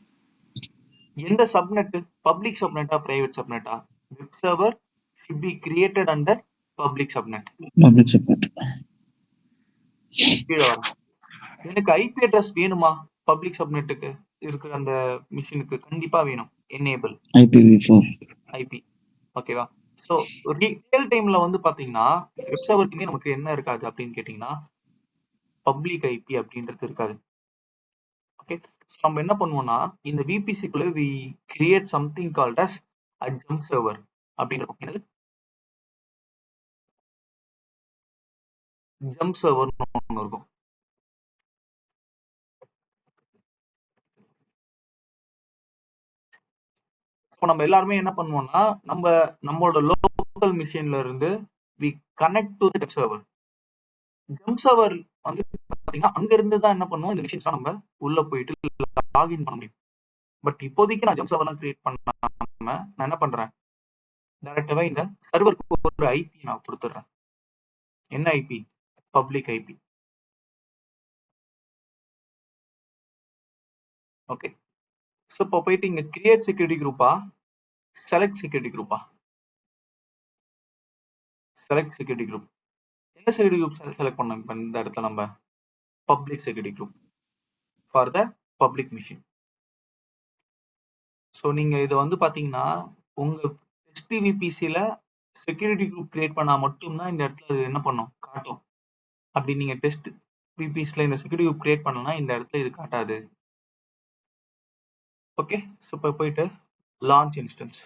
எந்த சப்நெட், பப்ளிக் சப்நெட்டா பிரைவேட் சப்நெட்டா? Web server should be created under public subnet.
Public subnet.
கீழே வரேன். எனக்கு ஐபி அட்ரஸ் வேணுமா? பப்ளிக் சப்நெட்டுக்கு இருக்கிற அந்த மிஷினுக்கு கண்டிப்பா வேணும். Enable
IPv4
IP. ஓகேவா? ஸோ ரியல் டைம்ல வந்து பாத்தீங்கன்னா வெப் சர்வருக்குமே நமக்கு என்ன இருக்காது அப்படின்னு கேட்டீங்கன்னா பப்ளிக் ஐபி அப்படின்றது இருக்காது. ஓகே, நம்ம என்ன பண்ணுவோம்னா இந்த விபிசிக்குள்ள we create something called as a jump server அப்படின்றது. ஜம்ப் சர்வர் ஒன்று இருக்கும். இப்போ நம்ம எல்லாருமே என்ன பண்ணுவோம்னா நம்மளோட லோக்கல் மிஷின்ல இருந்து we connect to the server. Jump server வந்து பாத்தீங்கன்னா அங்க இருந்து தான் என்ன பண்ணுவோம், இந்த மிஷின்ஸ் நம்ம உள்ள போயிட்டு லாகின் பண்ண முடியும். பட் இப்போதைக்கு நான் ஜம்ப் சர்வர்லாம் கிரியேட் பண்ணாம நான் என்ன பண்றேன், டைரக்டாவே இந்த சர்வருக்கு ஒரு ஐபி நான் கொடுத்துட்றேன். என்ன IP? Public IP. Okay, so இப்போ போயிட்டு இங்க கிரியேட் செக்யூரிட்டி குரூப்பா, செலக்ட் செக்யூரிட்டி குரூப்பா? Select security group. எந்த செக்யூரிட்டி குரூப் செலக்ட் பண்ணோம் இப்போ இந்த இடத்துல நம்ம? Public security group for the public machine. So நீங்க இதை வந்து பாத்தீங்கன்னா உங்க HTVPCல செக்யூரிட்டி குரூப் கிரியேட் பண்ணா மட்டும்தான் இந்த இடத்துல இது என்ன பண்ணும், காட்டும். அப்படி நீங்க டெஸ்ட் விபிஸ்ல இந்த செக்யூரிட்டி குரூப் கிரியேட் பண்ணலாம், இந்த இடத்துல இது காட்டாது. ஓகே, ஸோ இப்போ போயிட்டு லான்ச் இன்ஸ்டன்ஸ்.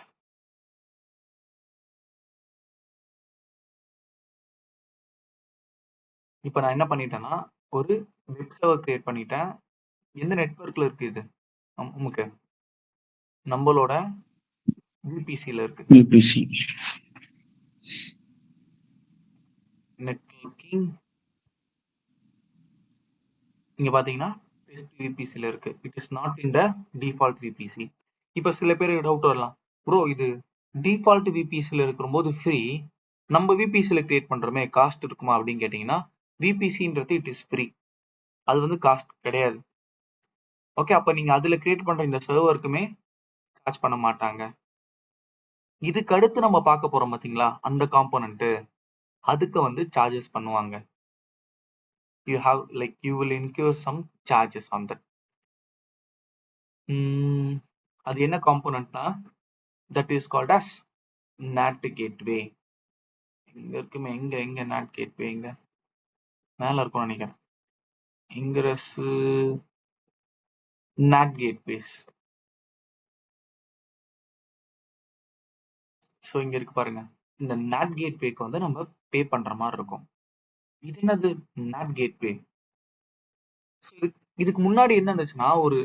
இப்போ நான் என்ன பண்ணிட்டேன்னா ஒரு வெப் சர்வர் கிரியேட் பண்ணிட்டேன். எந்த நெட்வொர்க்ல இருக்கு இது? நமக்கு நம்மளோட விபிசில இருக்கு.
விபிசி
நெட்வொர்க்கிங் இங்க பாத்தீங்கன்னா டெஸ்ட் விபிசில இருக்கு. It is not in the default VBC. இப்ப சில பேருக்கு டவுட் வரலாம், ப்ரோ இது டிஃபால்ட் விபிசில இருக்கும்போது ஃப்ரீ, நம்ம விபிசில கிரியேட் பண்றோமே காஸ்ட் இருக்குமா அப்படின்னு கேட்டீங்கன்னா விபிசின்றது இட் இஸ் ஃப்ரீ, அது வந்து காஸ்ட் கிடையாது. ஓகே, அப்ப நீங்க அதுல கிரியேட் பண்ற இந்த சர்வருக்குமே சார்ஜ் பண்ண மாட்டாங்க. இதுக்கு அடுத்து நம்ம பார்க்க போறோம் பாத்தீங்களா அந்த காம்போனன்ட், அதுக்கு வந்து சார்ஜஸ் பண்ணுவாங்க. you will incur some charges on that. அது என்ன காம்போனன்ட்னா that is called as NAT gateway. இங்க இருக்குமே, எங்க NAT gateway இங்க மேல இருக்கும்னு நினைக்கிறேன். ingress NAT gateways. ஸோ இங்க இருக்கு பாருங்க, இந்த NAT gatewayக்கு வந்து நம்ம பே பண்ற மாதிரி இருக்கும். இது என்னது NAT gateway? இதுக்கு முன்னாடி என்ன இருந்துச்சுன்னா ஒரு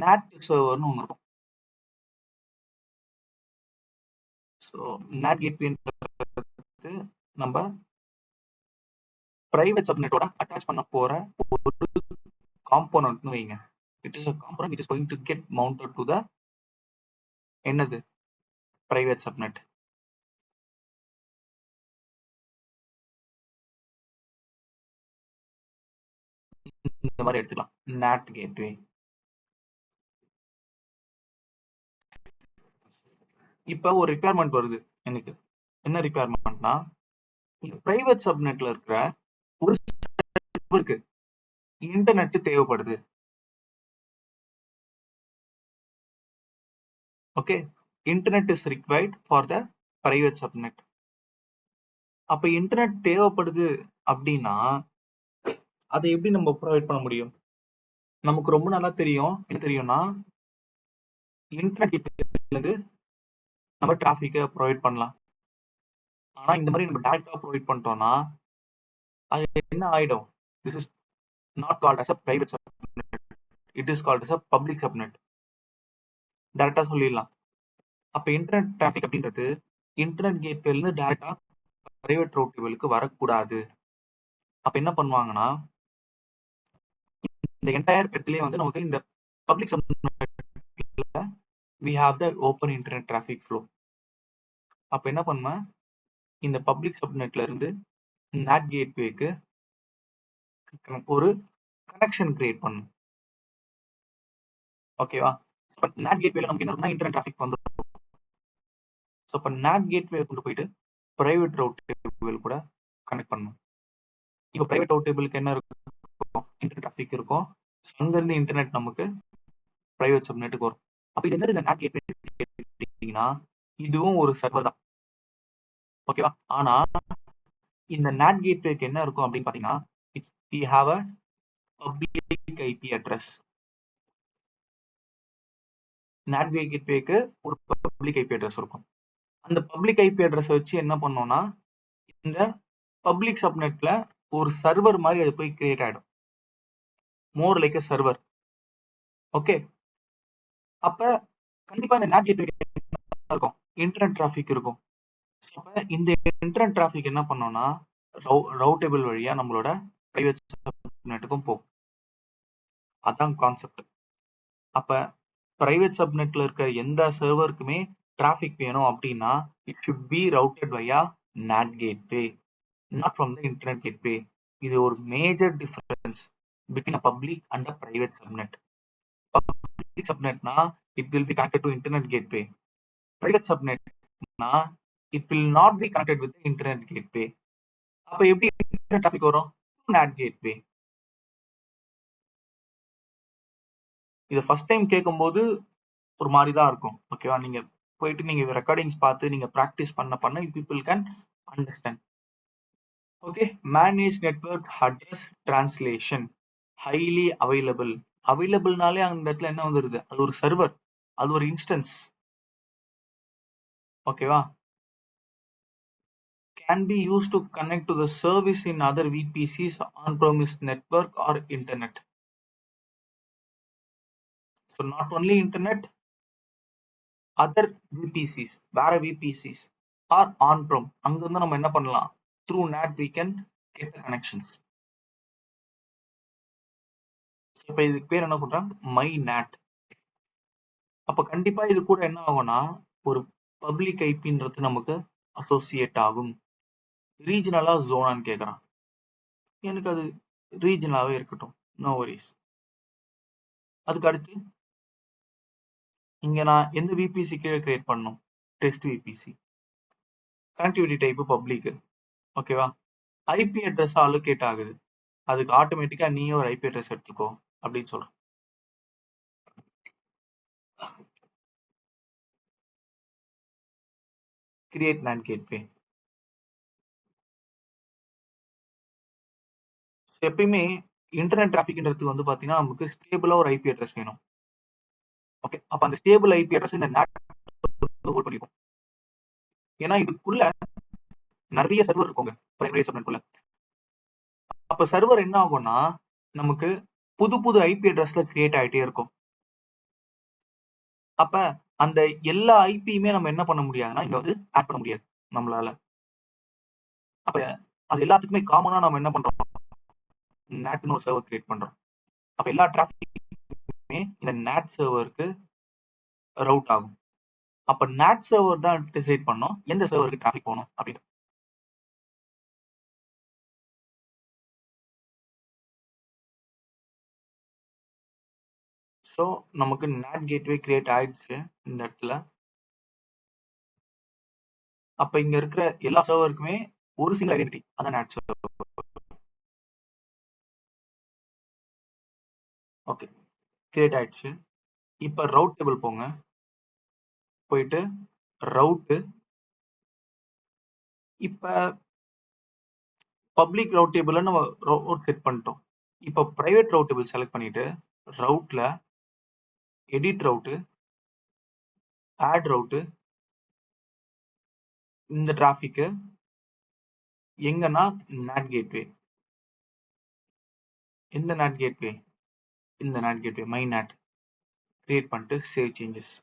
NAT சர்வர்னு ஒன்று இருக்கும். ஸோ NAT gatewayன்றது நம்ம பிரைவேட் சப்நெட்டோட அட்டாச் பண்ண போற ஒரு காம்போனன்ட்னு வைங்க. It is a component which is going to get mounted to the என்னது பிரைவேட் சப்நெட். இந்த மாதிரி எடுத்துக்கலாம் NAT gateway. இப்ப ஒரு ரிக்வயர்மெண்ட் வருது எனக்கு, என்ன ரிக்குவயர்மெண்ட்னா, பிரைவேட் சப்நெட்ல இருக்கிற ஒரு சர்வருக்கு இன்டர்நெட் தேவைப்படுது. Okay, internet is required for the private subnet. அப்ப இன்டர்நெட் தேவைப்படுது அப்படின்னா அதை எப்படி நம்ம ப்ரொவைட் பண்ண முடியும்? நமக்கு ரொம்ப நல்லா தெரியும். என்ன தெரியும்னா, இன்டர்நெட் நம்ம டிராஃபிக்கை ப்ரொவைட் பண்ணலாம். ஆனா இந்த மாதிரி நம்ம டைரக்டா ப்ரொவைட் பண்ணிட்டோம்னா அது என்ன ஆயிடும்? This is not called as a private subnet, it is called as a public subnet. டைரக்டா சொல்லிடலாம். அப்ப இன்டர்நெட் டிராஃபிக் அப்படின்றது இன்டர்நெட் கேட்வேல இருந்து டைரக்டா பிரைவேட் ரூட் டேபிளுக்கு வரக்கூடாது. அப்ப என்ன பண்ணுவாங்கன்னா, இந்த என்டையர் இடத்துலயே வந்து நமக்கு இந்த public சப்நெட்ல we have the open internet traffic flow. அப்ப என்ன பண்ணுவேன், இந்த பப்ளிக் சப்நெட்ல இருந்து NAT கேட்வேக்கு ஒரு கனெக்ஷன் கிரியேட் பண்ணும். ஓகேவா? இப்ப NAT கேட்வேல நமக்கு என்ன இருக்குன்னா இன்டர்நெட் டிராஃபிக் வந்துடும். ஸோ இப்போ NAT கேட்வே கொண்டு போயிட்டு பிரைவேட் ரவுட் டேபிள் கூட கனெக்ட் பண்ணணும். இப்போ பிரைவேட் ரவுட் டேபிளுக்கு என்ன இருக்கும்? இன்டர்நெட் டிராஃபிக் இருக்கும். அங்கிருந்து இன்டர்நெட் நமக்கு பிரைவேட் சப்நெட்டுக்கு வரும். அப்ப இது என்னது இந்த NAT கேட்வே கேட்டீங்கன்னா, இதுவும் ஒரு சர்வர் தான். ஓகேவா? ஆனா இந்த NAT கேட்வேக்கு என்ன இருக்கும் அப்படின்னு பாத்தீங்கன்னா, we have a public IP address. NAT கேட்வேக்கு ஒரு பப்ளிக் ஐபி அட்ரஸ் இருக்கும். அந்த பப்ளிக் ஐபி அட்ரஸ் வச்சு என்ன பண்ணோம்னா, இந்த பப்ளிக் சப்நெட்ல ஒரு சர்வர் மாதிரி அது போய் கிரியேட் ஆயிடும். More like a server. Okay, அப்ப கண்டிப்பா இந்த NAT கேட்வே இருக்கும், இன்டர்நெட் டிராஃபிக் இருக்கும். அப்ப இந்த இன்டர்நெட் டிராஃபிக் என்ன பண்ணோம்னா ரவுட் டேபிள் வழியா நம்மளோட பிரைவேட் சப்நெட்டுக்கும் போகும். அதான் கான்செப்ட். அப்ப பிரைவேட் சப்நெட்ல இருக்க எந்த சர்வருக்குமே டிராஃபிக் வேணும் அப்படின்னா it should be routed via NAT gateway, not from the internet gateway. இது ஒரு major difference between a public and a private subnet. Public subnetனா it will be connected to internet gateway. Private subnetனா it will not be connected with the internet gateway. அப்ப எப்படி internet traffic வரும்? NAT gateway. இத first time கேட்கும்போது ஒரு மாதிரி தான் இருக்கும். ஓகேவா? நீங்க போயிட்டு நீங்க ரெக்கார்டிங்ஸ் பார்த்து நீங்க பிராக்டிஸ் பண்ண people can understand. Okay, manage network address translation, highly available. அவைலபிள்னாலே அந்த இடத்துல என்ன வந்துருது? அது ஒரு சர்வர், அது ஒரு இன்ஸ்டன்ஸ். ஓகேவா? can be used to connect to the service in other VPCs, on-premise network or internet. So not only internet, other VPCs, வேற VPCs or on-prem, அங்கிருந்து நம்ம என்ன பண்ணலாம்? Through NAT we can get the connections. இப்ப இதுக்கு பேர் என்ன சொல்றேன்? MyNAT. அப்ப கண்டிப்பா இது கூட என்ன ஆகும்னா ஒரு பப்ளிக் ஐபின்றது நமக்கு அசோசியேட் ஆகும். ரீஜனலா ஜோனான்னு கேக்குறான். எனக்கு அது ரீஜனலாவே இருக்கட்டும், நோ வரிஸ். அதுக்கு அடுத்து இங்க நான் எந்த விபிசி கீழே கிரியேட் பண்ணணும்? Test VBC. Connectivity type public. ஓகேவா? ஐபி அட்ரஸ் அலோகேட் ஆகுது, அதுக்கு ஆட்டோமேட்டிக்கா நீயே ஒரு ஐபி அட்ரஸ் எடுத்துக்கோ அப்படின்னு சொல்றோம். Create NAT gateway. எப்பயுமே இன்டர்நெட் டிராஃபிக்ன்றது வந்து பாத்தீங்கன்னா நமக்கு ஸ்டேபிளா ஒரு ஐபி அட்ரஸ் வேணும். ஓகே, அப்ப அந்த ஸ்டேபிள் ஐபி அட்ரஸ் இந்த NAT ஹோல்ட் பண்ணிக்கும். ஏன்னா இதுக்குள்ள நிறைய சர்வர் இருக்குங்க பிரைவேட் சப்நெட்குள்ள. அப்ப சர்வர் என்ன ஆகும்னா நமக்கு புது புது ஐபி அட்ரஸ்ல கிரியேட் ஆயிட்டே இருக்கும். அப்ப அந்த எல்லா ஐபியுமே நம்ம என்ன பண்ண முடியாதுன்னா இங்க வந்து ஆட் பண்ண முடியாது நம்மளால. அப்ப அது எல்லாத்துக்குமே காமனா நம்ம என்ன பண்றோம்? NATனு ஒரு சர்வர் கிரியேட் பண்றோம். அப்ப எல்லா டிராஃபிக்குமே இந்த NAT சர்வருக்கு ரவுட் ஆகும். அப்ப NAT சர்வர் தான் டிசைட் பண்ணோம் எந்த சர்வருக்கு டிராஃபிக் போகணும் அப்படின்னு. ஸோ நமக்கு NAT கேட்வே கிரியேட் ஆயிடுச்சு இந்த இடத்துல. அப்ப இங்க இருக்கிற எல்லா சர்வருக்குமே ஒரு சிங்கிள் ஐடென்டிட்டி, அதான் NAT சர்வர். ஓகே, கிரியேட் ஆயிடுச்சு. இப்ப ரவுட் டேபிள் போங்க, போயிட்டு ரவுட், இப்ப பப்ளிக் ரவுட் டேபிள்ல நம்ம ரவுட் செட் பண்ணிட்டோம். இப்ப பிரைவேட் ரவுட் டேபிள் செலக்ட் பண்ணிட்டு ரவுட்ல எடிட் ரவுட், ஆட் ரவுட், இந்த டிராபிக் எங்கன்னா NAT கேட்வே. எந்த NAT கேட்வே? இந்த NAT gateway, my NAT create பண்ணிட்டு சேவ் சேஞ்சஸ்.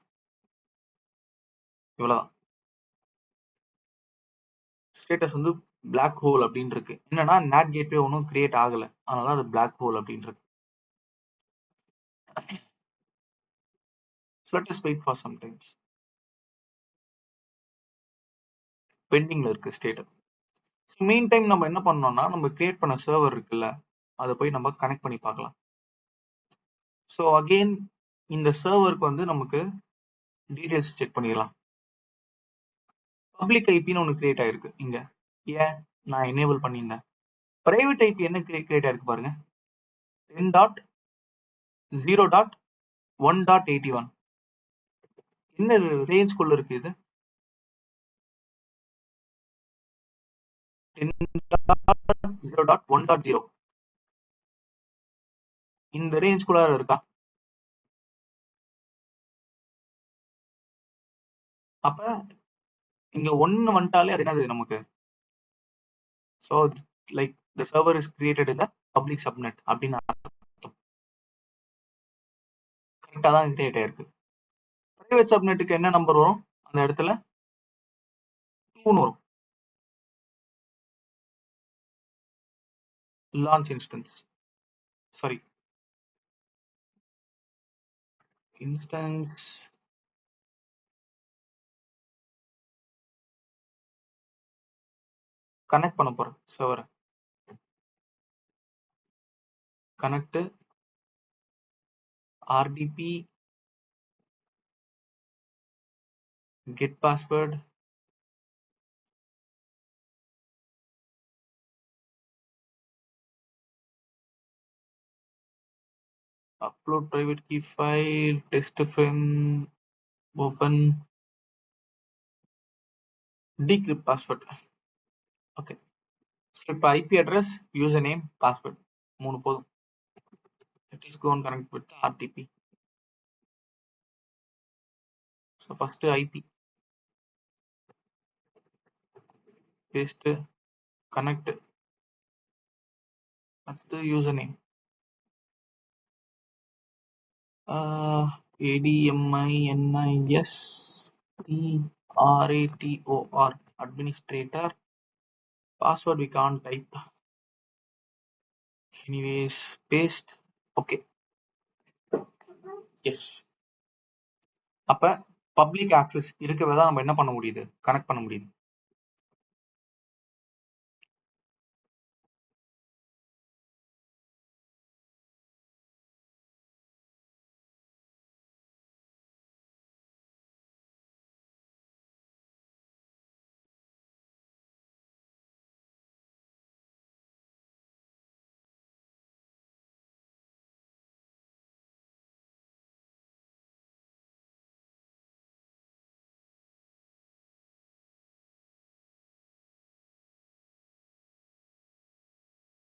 இவ்வளவுதான். ஸ்டேட்டஸ் வந்து பிளாக் ஹோல் அப்படின்னு இருக்கு. என்னன்னா NAT கேட்வே ஒன்றும் கிரியேட் ஆகல, அதனால அது பிளாக் ஹோல் அப்படின்னு இருக்கு. So let us wait for some time. பெண்டிங்ல இருக்கு ஸ்டேட்டஸ். மெயின் டைம் நம்ம என்ன பண்ணோம்னா, நம்ம கிரியேட் பண்ண சர்வர் இருக்குல்ல, அதை போய் நம்ம கனெக்ட் பண்ணி பார்க்கலாம். ஸோ அகெயின் இந்த சர்வருக்கு வந்து நமக்கு டீடைல்ஸ் செக் பண்ணிடலாம். பப்ளிக் ஐபின்னு ஒன்று கிரியேட் ஆயிருக்கு இங்க. ஏன் நான் எனேபிள் பண்ணியிருந்தேன். பிரைவேட் ஐபி என்ன கிரியேட் ஆயிருக்கு பாருங்க, 10.0.1.81. என்ன ரேஞ்ச்குள்ள இருக்கு இது? 10.0.1.0 இந்த ரேஞ்ச்குள்ள இருக்கா? அப்ப இங்க ஒன்னு வந்துட்டாலே அது என்னது நமக்கு? So like the server is created in the public subnet அப்படின்னு அர்த்தம். கரெக்டாக தான் கிரியேட் ஆயிருக்கு. பிரைவேட் சப்நெட்டுக்கு என்ன நம்பர் வரும்? அந்த இடத்துல 2 வரும். Launch instance, sorry instance connect பண்ண போறேன் சர்வரை. Connect RDP get password, upload private key file, text frame, open, decrypt password. Okay, இப்போ IP address, user name, password 3 போதும். Let us go and connect with RDP. So first IP, paste, connect, அடுத்து user name, ADMINISTRATOR, administrator. Password we can't type. Anyways, paste. Okay. Yes. அப்ப public access இருக்கவே தான் நம்ம என்ன பண்ண முடியுது? Connect பண்ண முடியுது.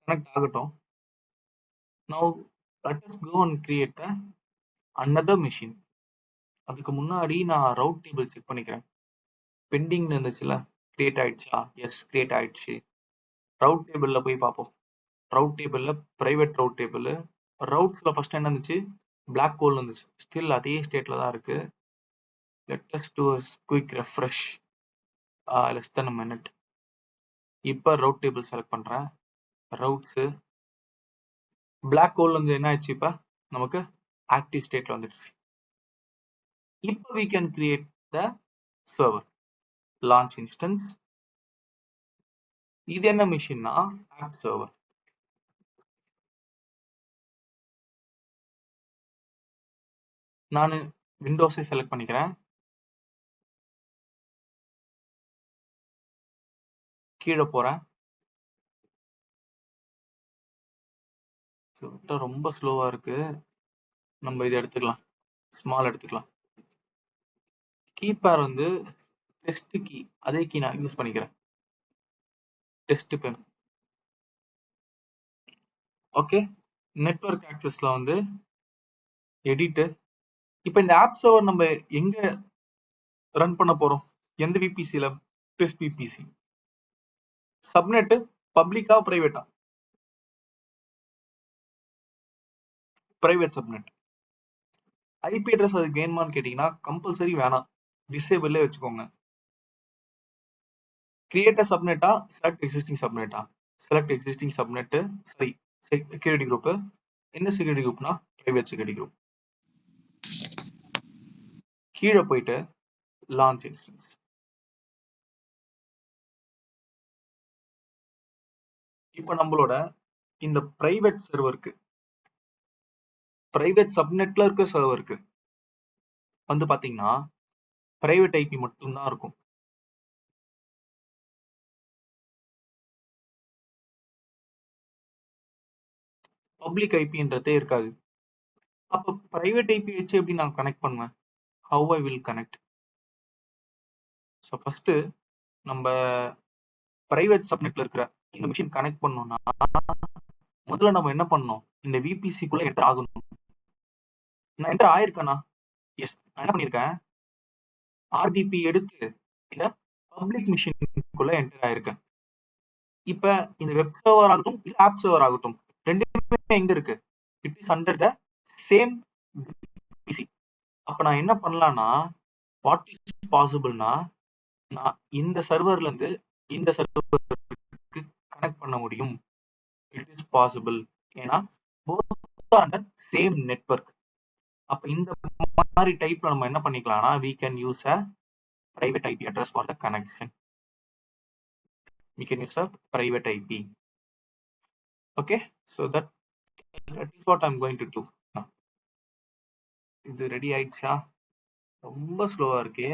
கனெக்ட் ஆகட்டும். Now let us go and create another machine. அதுக்கு முன்னாடி நான் ரவுட் டேபிள் செக் பண்ணிக்கிறேன். பெண்டிங்ல இருந்துச்சுல, கிரியேட் ஆயிடுச்சா? எஸ், கிரியேட் ஆயிடுச்சு. ரவுட் டேபிள்ல போய் பார்ப்போம். ரவுட் டேபிள்ல பிரைவேட் ரவுட் டேபிள், ரவுட்ல ஃபர்ஸ்ட் என்ன இருந்துச்சு? பிளாக் ஹோல் இருந்துச்சு. ஸ்டில் அதே ஸ்டேட்ல தான் இருக்கு. Let us do a quick refresh. Less than a minute. இப்போ ரவுட் டேபிள் செலக்ட் பண்றேன். ரவுட்ஸ் பிளாக் ஹோல் வந்து என்ன ஆச்சு? இப்ப நமக்கு ஆக்டிவ் ஸ்டேட்ல வந்துடுச்சு. இப்போ we can create the server. Launch instance. இது என்ன மிஷின்னா app server. நான் விண்டோஸை செலக்ட் பண்ணிக்கிறேன். கீழே போறேன். ரொம்ப ஸ்லோவா இருக்கு. நம்ம இதை எடுத்துக்கலாம், ஸ்மால் எடுத்துக்கலாம். கீபேர் வந்து டெஸ்ட் கீ, அதே கீ நான் யூஸ் பண்ணிக்கிறேன். Test pen. ஓகே, நெட்வொர்க் ஆக்சஸ்ல வந்து எடிட். இப்போ இந்த ஆப் சர்வர் நம்ம எங்க ரன் பண்ண போறோம்? எந்த விபிசில? Test VPC. சப்நெட் பப்ளிக்கா பிரைவேட்டா? Private subnet. ஐபி அட்ரஸ் அது கெயின்மான்னு கேட்டீங்கன்னா கம்பல்சரி வேணாம், டிசேபிள்லே வச்சுக்கோங்க. கிரியேட் சப்நெட்டா, செலக்ட் எக்ஸிஸ்டிங் சப்நெட்டா? Select existing subnet. சரி, செக்யூரிட்டி குரூப். என்ன செக்யூரிட்டி குரூப்னா பிரைவேட் செக்யூரிட்டி குரூப். கீழே போயிட்டு லான்ச் இன்ஸ்டன்ஸ். இப்போ நம்மளோட இந்த பிரைவேட் சர்வருக்கு, பிரைவேட் சப்நெட்ல இருக்க சர்வருக்கு வந்து பாத்தீங்கன்னா பிரைவேட் ஐபி மட்டும்தான் இருக்கும். பப்ளிக் ஐபின்றதே இருக்காது. அப்போ பிரைவேட் ஐபி வச்சு எப்படி நான் கனெக்ட் பண்ணுவேன்? How I will connect? So first நம்ம பிரைவேட் சப்நெட்ல இருக்கிற இந்த மிஷின் கனெக்ட் பண்ணோம்னா முதல்ல நம்ம என்ன பண்ணணும்? இந்த விபிசிக்குள்ள என்டர் ஆகணும். நான் என்டர் ஆயிருக்கேனா? எஸ், நான் என்ன பண்ணிருக்கேன்? ஆர்டிபி எடுத்து இந்த பப்ளிக் மிஷினுக்குள்ள என்டர் ஆயிருக்கேன். இப்ப இந்த வெப் சர்வர் ஆகட்டும் இல்ல ஆப் சர்வர் ஆகட்டும், ரெண்டுமே எங்க இருக்கு? It is under the same VBC. அப்ப நான் என்ன பண்ணலாம்னா, வாட் இஸ் பாசிபிள்னா, நான் இந்த சர்வர்ல இருந்து இந்த சர்வருக்கு கனெக்ட் பண்ண முடியும். It is possible. ஏன்னா both are the same network. அப்ப இந்த மாதிரி டைப்ல நம்ம என்ன பண்ணிக்கலாம்னா, we can use a private IP address for the connection. We can use a private IP. Okay, so that is what I'm going to do. இது ready ஆயிடுச்சா? ரொம்ப ஸ்லோவா இருக்கே.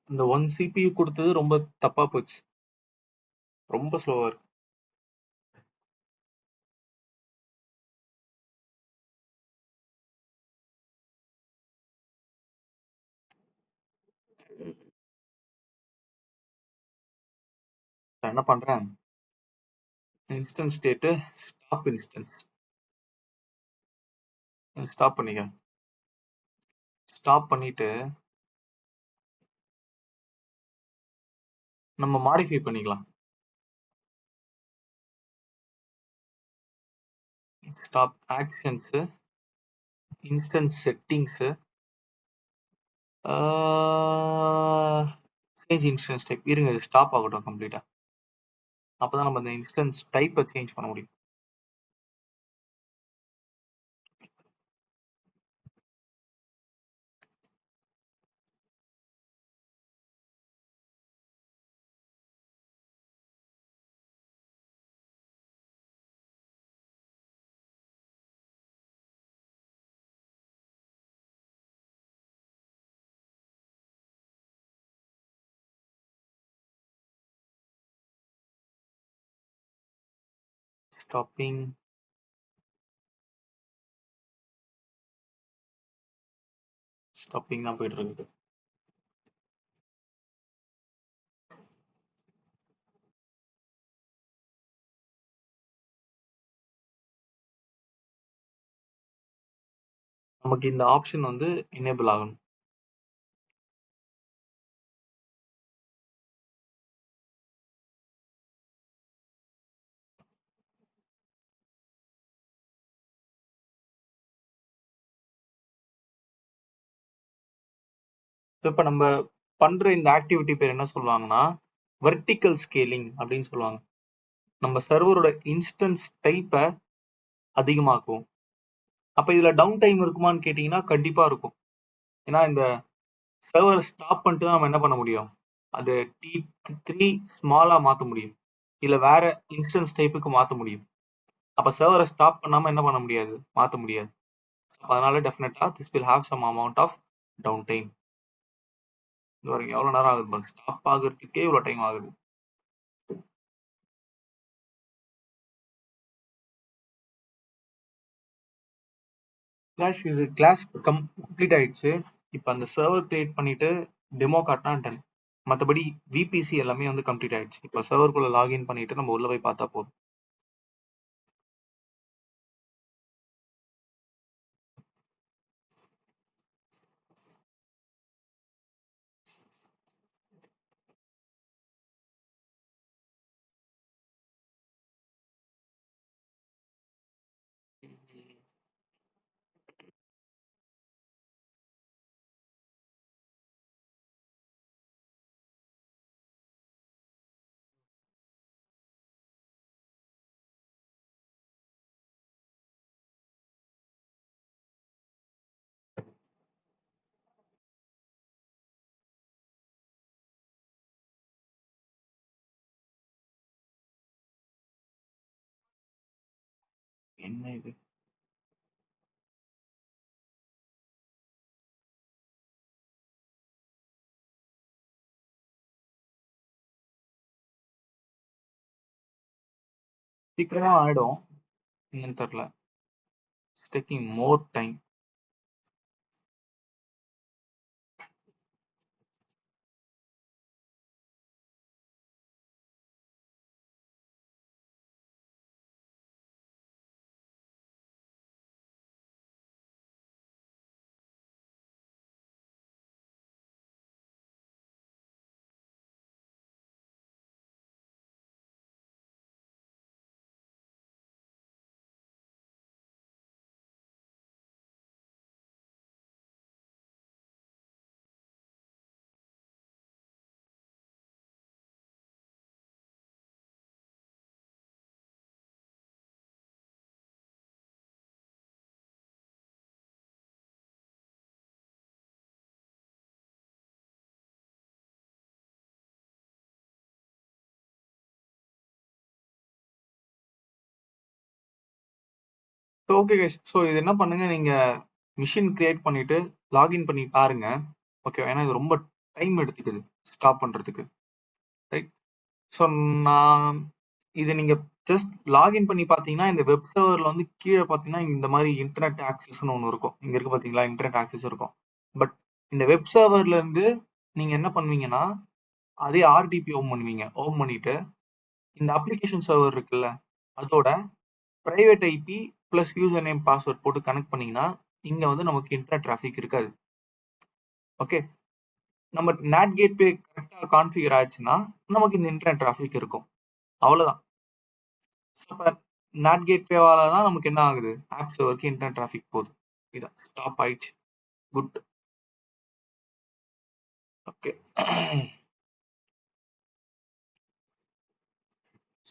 இந்த 1 CPU கொடுத்தது ரொம்ப தப்பா போச்சு. ரொம்ப ஸ்லோவா இருக்கு. நான் என்ன பண்றேன்? Instance state stop instance. Stop பண்ணிக்கிறேன். ஸ்டாப் பண்ணிட்டு நம்ம மாடிஃபை பண்ணிக்கலாம். Stop actions, instance settings, change instance type. இருங்க, இது ஸ்டாப் ஆகட்டும் கம்ப்ளீட்டா. அப்பதான் நம்ம இந்த இன்ஸ்டன்ஸ் டைப்பை சேஞ்ச் பண்ண முடியும். ஸ்டாப்பிங், ஸ்டாப்பிங் தான் போயிட்டு இருக்கு. நமக்கு இந்த ஆப்ஷன் வந்து எனேபிள் ஆகணும். இப்ப நம்ம பண்ற இந்த ஆக்டிவிட்டி பேர் என்ன சொல்லுவாங்கன்னா, வெர்டிக்கல் ஸ்கேலிங் அப்படின்னு சொல்லுவாங்க. நம்ம சர்வரோட இன்ஸ்டன்ஸ் டைப்பை அதிகமாக்குவோம். அப்ப இதுல டவுன் டைம் இருக்குமான்னு கேட்டீங்கன்னா கண்டிப்பா இருக்கும். ஏன்னா இந்த சர்வர் ஸ்டாப் பண்ணிட்டு தான் நம்ம என்ன பண்ண முடியும்? அது T3 ஸ்மாலா மாத்த முடியும், இல்ல வேற இன்ஸ்டன்ஸ் டைப்புக்கு மாத்த முடியும். அப்ப சர்வரை ஸ்டாப் பண்ணாம என்ன பண்ண முடியாது, மாத்த முடியாது. அதனால டெஃபினட்டா this will have some amount of down time. இது வரைக்கும் எவ்வளவு நேரம் ஆகுது பாருங்க, ஸ்டாப் ஆகுறதுக்கே இவ்வளவு டைம் ஆகுது. இது கிளாஸ் கம்ப்ளீட் ஆயிடுச்சு. இப்போ அந்த சர்வர் கிரியேட் பண்ணிட்டு டெமோ காட்டினா டன். மற்றபடி விபிசி எல்லாமே வந்து கம்ப்ளீட் ஆயிடுச்சு. இப்போ சர்வருக்குள்ள லாகின் பண்ணிட்டு நம்ம உள்ள போய் பார்த்தா போதும். என்ன இது? சீக்கிரமா ஆயிடும், என்னன்னு தெரியல. Taking more time. So okay guys, so இது என்ன பண்ணுங்க, நீங்க மிஷின் கிரியேட் பண்ணிட்டு லாகின் பண்ணி பாருங்க. ஓகே, ஏன்னா இது ரொம்ப டைம் எடுத்துக்குது ஸ்டாப் பண்றதுக்கு, ரைட்? ஸோ நான் இது நீங்க ஜஸ்ட் லாகின் பண்ணி பார்த்தீங்கன்னா, இந்த வெப் சர்வர்ல வந்து கீழே பார்த்தீங்கன்னா இந்த மாதிரி இன்டர்நெட் ஆக்சஸ்னு ஒன்று இருக்கும். இங்க இருக்கு பார்த்தீங்களா, இன்டர்நெட் ஆக்சஸ் இருக்கும். பட் இந்த வெப் சர்வர்ல இருந்து நீங்க என்ன பண்ணுவீங்கன்னா, அதே ஆர்டிபி ஓம் பண்ணுவீங்க. ஓம் பண்ணிட்டு இந்த அப்ளிகேஷன் சர்வர் இருக்குல்ல, அதோட private IP plus user name password போட்டு கனெக்ட் பண்ணீங்கன்னா இங்க வந்து நமக்கு இன்டர்நெட் டிராஃபிக் இருக்காது. ஓகே, நம்ம நேட் கேட்வே கரெக்டா கான்ஃபிகர் ஆச்சுன்னா நமக்கு இந்த இன்டர்நெட் டிராஃபிக் இருக்கும். அவ்வளவுதான். அப்ப நேட் கேட்வேவால தான் நமக்கு என்ன ஆகுது, ஆப் சர்வருக்கு இன்டர்நெட் டிராஃபிக் போகுது. இதான் ஸ்டாப் ஆயிடுச்சு. குட். ஓகே,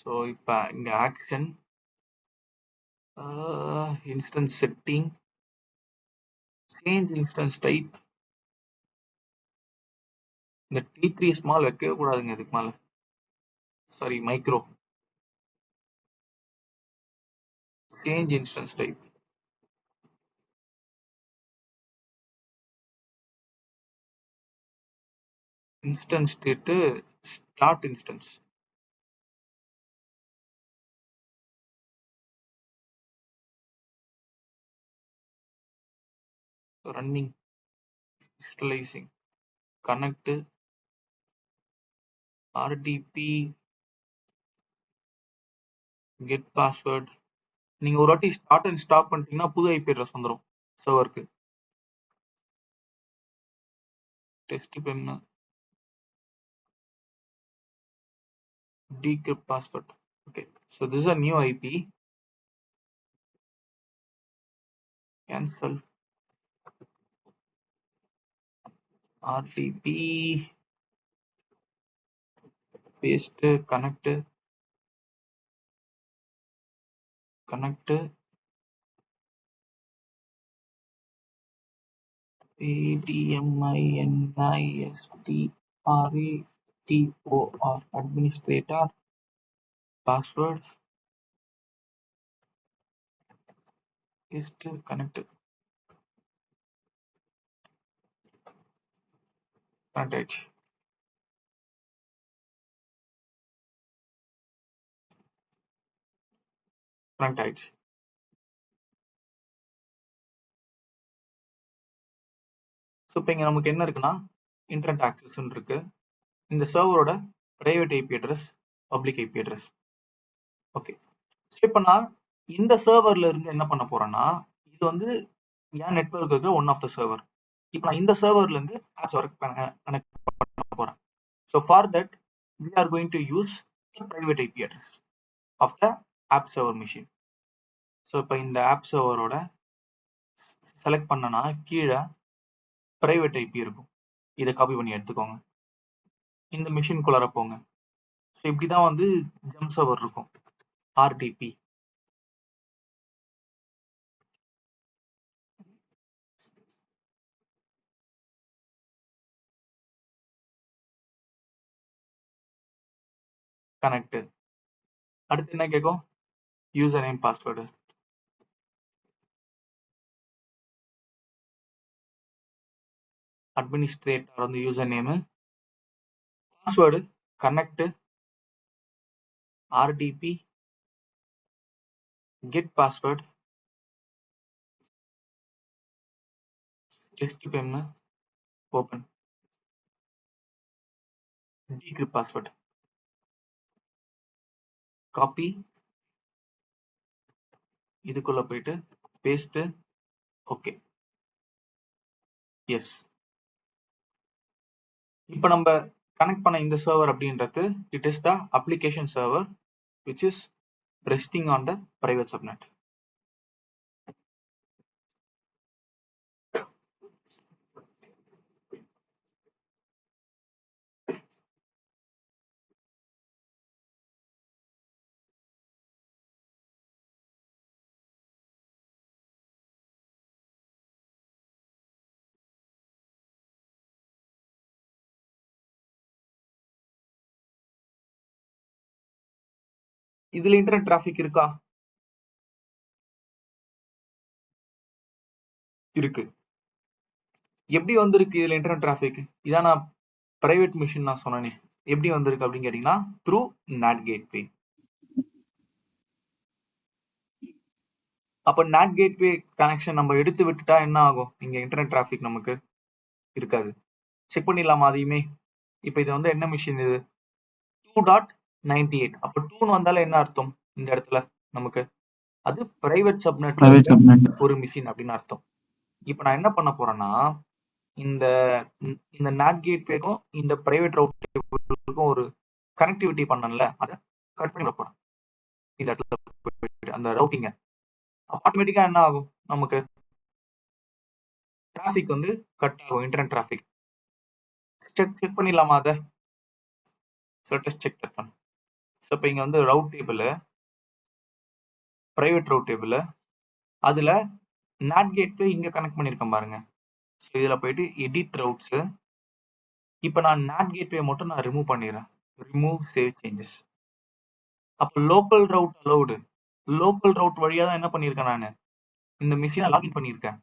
ஸோ இப்போ இங்க action instance setting, change instance type. இந்த T3 ஸ்மால் வைக்கவே கூடாதுங்க இதுக்கு மேல. Sorry, micro. Change instance type. Instance state start instance. Running, initializing, connect, RDP, get password. நீங்க ஒரு வாட்டி ஸ்டார்ட் அண்ட் ஸ்டாப் பண்ணிட்டீங்கன்னா புது ஐபி அட்ரஸ் வந்துடும் சர்வருக்கு. Test pen, decrypt password. Okay, so this is a new IP. Cancel, RTP, paste, connect, ADMINISTRE TOR administrator password is still connected. Connect ஆயிடுச்சு. So இப்போ இங்க நமக்கு என்ன இருக்குன்னா இன்டர்நெட் ஆக்சஸ் இருக்கு. இந்த சர்வரோட private IP address, public IP address. Okay, so இப்போ நான் இந்த சர்வர்ல இருந்து என்ன பண்ண போறேன்னா, இது வந்து என் நெட்வொர்க் இருக்கிற ஒன் ஆஃப் த சர்வர். இப்போ நான் இந்த சர்வர்ல இருந்து ஆப்ஸ் ஒர்க் கனெக்ட் பண்ண போறேன். So for that we are going to use the private IP address of the app server machine. So இப்போ இந்த ஆப் சர்வரோட செலக்ட் பண்ணனா கீழே பிரைவேட் ஐபி இருக்கும். இதை காப்பி பண்ணி எடுத்துக்கோங்க. இந்த மிஷின்குள்ளார போங்க. ஸோ இப்படிதான் வந்து ஜம் சர்வர் இருக்கும். RDP connect. அடுத்து என்ன கேட்கும்? User name password. அட்மினிஸ்ட்ரேட்டர் வந்து user name, password connect RDP get password HTTP open decrypt password copy, இதுக்குள்ள போயிட்டு பேஸ்ட். Okay, S. இப்போ நம்ம கனெக்ட் பண்ண இந்த சர்வர் அப்படின்றது it is the application server which is resting on the private subnet. இதுல internet traffic இருக்கா? இருக்கு. எப்படி வந்திருக்கு இதுல இன்டர்நெட் டிராபிக்? இதான் நான் பிரைவேட் மிஷின் நான் சொன்னேனே. எப்படி வந்திருக்கு அப்படின்னு கேட்டீங்கன்னா த்ரூ NAT கேட்வே. அப்ப NAT கேட்வே கனெக்ஷன் நம்ம எடுத்து விட்டுட்டா என்ன ஆகும்? இங்க இன்டர்நெட் டிராபிக் நமக்கு இருக்காது. செக் பண்ணிடலாமா அதையுமே? இப்ப இது வந்து என்ன மிஷின்? இது 2.98. அப்ப 2 வந்தாலும் என்ன அர்த்தம் இந்த இடத்துல நமக்கு? அது பிரைவேட் சப்நெட் ஒரு மிஷின் அப்படின்னு அர்த்தம். இப்ப நான் என்ன பண்ண போறேன்னா, இந்த இந்த NAT கேட்வேக்கும் இந்த பிரைவேட் ரவுட்டருக்கும் ஒரு கனெக்டிவிட்டி பண்ணல, அதை கட் பண்ணி போறேன் இந்த இடத்துல. அந்த ரவுட்டிங்க ஆட்டோமேட்டிக்கா என்ன ஆகும்? நமக்கு டிராபிக் வந்து கட் ஆகும், இன்டர்நெட் டிராபிக். செக் பண்ணிடலாமா அதை? செக் பண்ண. ஸோ இப்போ இங்க வந்து route table, private route table, அதுல NAT கேட்வே இங்க கனெக்ட் பண்ணிருக்கேன் பாருங்க. ஸோ இதுல போயிட்டு எடிட் ரவுட்ஸ். இப்போ நான் NAT கேட்வே மட்டும் நான் ரிமூவ் பண்ணிடுறேன். Remove save changes. அப்போ local route allowed. Local route வழியா தான் என்ன பண்ணிருக்கேன் நான் இந்த மிஷினை லாகின் பண்ணிருக்கேன்.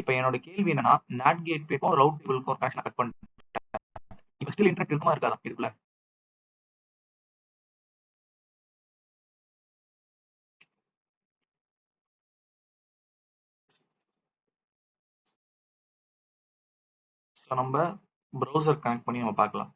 இப்போ என்னோட கேள்வி என்னன்னா, NAT கேட்வேக்கும் ரவுட் டேபிளுக்கும் ஒரு கனெக்ஷன் கட் பண்ணிட்டேன். இப்போ ஸ்டில் இன்டர்நெட் இருக்குமா இருக்காதா? இருக்குல்ல. ஸோ நம்ம ப்ரௌசர் கனெக்ட் பண்ணி நம்ம பார்க்கலாம்.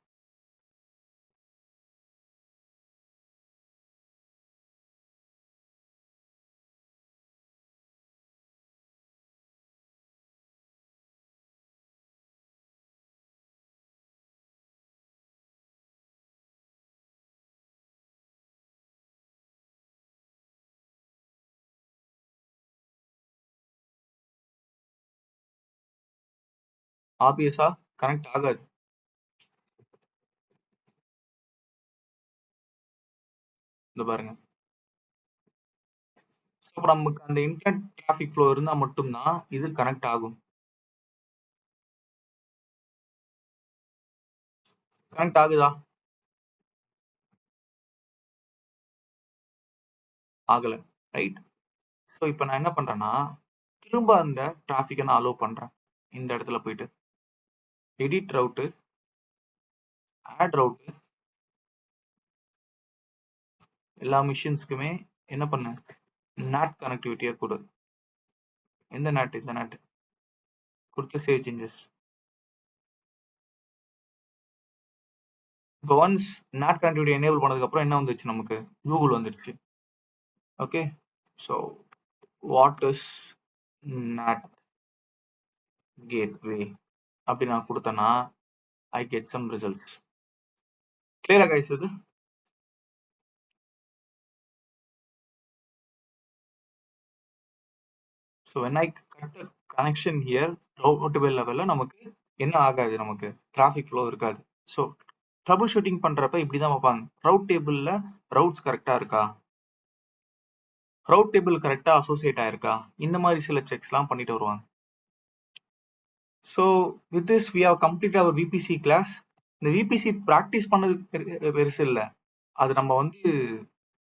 ஆப்வியஸா கனெக்ட் ஆகாது. இந்த பாருங்க. ஸோ நமக்கு அந்த இன்டர்நெட் டிராஃபிக் ஃப்ளோ இருந்தா மட்டும்தான் இது கனெக்ட் ஆகும். கனெக்ட் ஆகுதா? ஆகல, ரைட்? ஸோ இப்போ நான் என்ன பண்றேன்னா திரும்ப அந்த டிராஃபிக்கை நான் அலோவ் பண்றேன். இந்த இடத்துல போயிட்டு எடிட் ரவுட்டு, ஆட் ரவுட்டு, எல்லா மிஷின்ஸ்க்குமே என்ன பண்ண NAT கனெக்டிவிட்டியை கொடு. எந்த NAT? இந்த NAT கொடுத்து சேவ் சேஞ்சஸ். இப்போ ஒன்ஸ் NAT கனெக்டிவிட்டி எனேபிள் பண்ணதுக்கு அப்புறம் என்ன வந்துச்சு நமக்கு? கூகுள் வந்துடுச்சு. Okay, so what is NAT gateway அப்படி நான் கொடுத்தேன்னா ஐ கெட் சம் ரிசல்ட்ஸ். கிளியரா கைஸ்? இது so when I cut the connection here, routable லெவல்ல நமக்கு என்ன ஆகாது, நமக்கு டிராஃபிக் ஃப்ளோ இருக்காது. ஸோ ட்ரபிள் ஷூட்டிங் பண்றப்ப இப்படிதான் வைப்பாங்க. ரவுட் டேபிள்ல ரவுட்ஸ் கரெக்டா இருக்கா, ரவுட் டேபிள் கரெக்டா அசோசியேட் ஆயிருக்கா, இந்த மாதிரி சில செக்ஸ்லாம் பண்ணிட்டு வருவாங்க. So with this we have completed our VPC class. இந்த VPC ப்ராக்டிஸ் பண்ணதுக்கு பெருசு இல்லை, அது நம்ம வந்து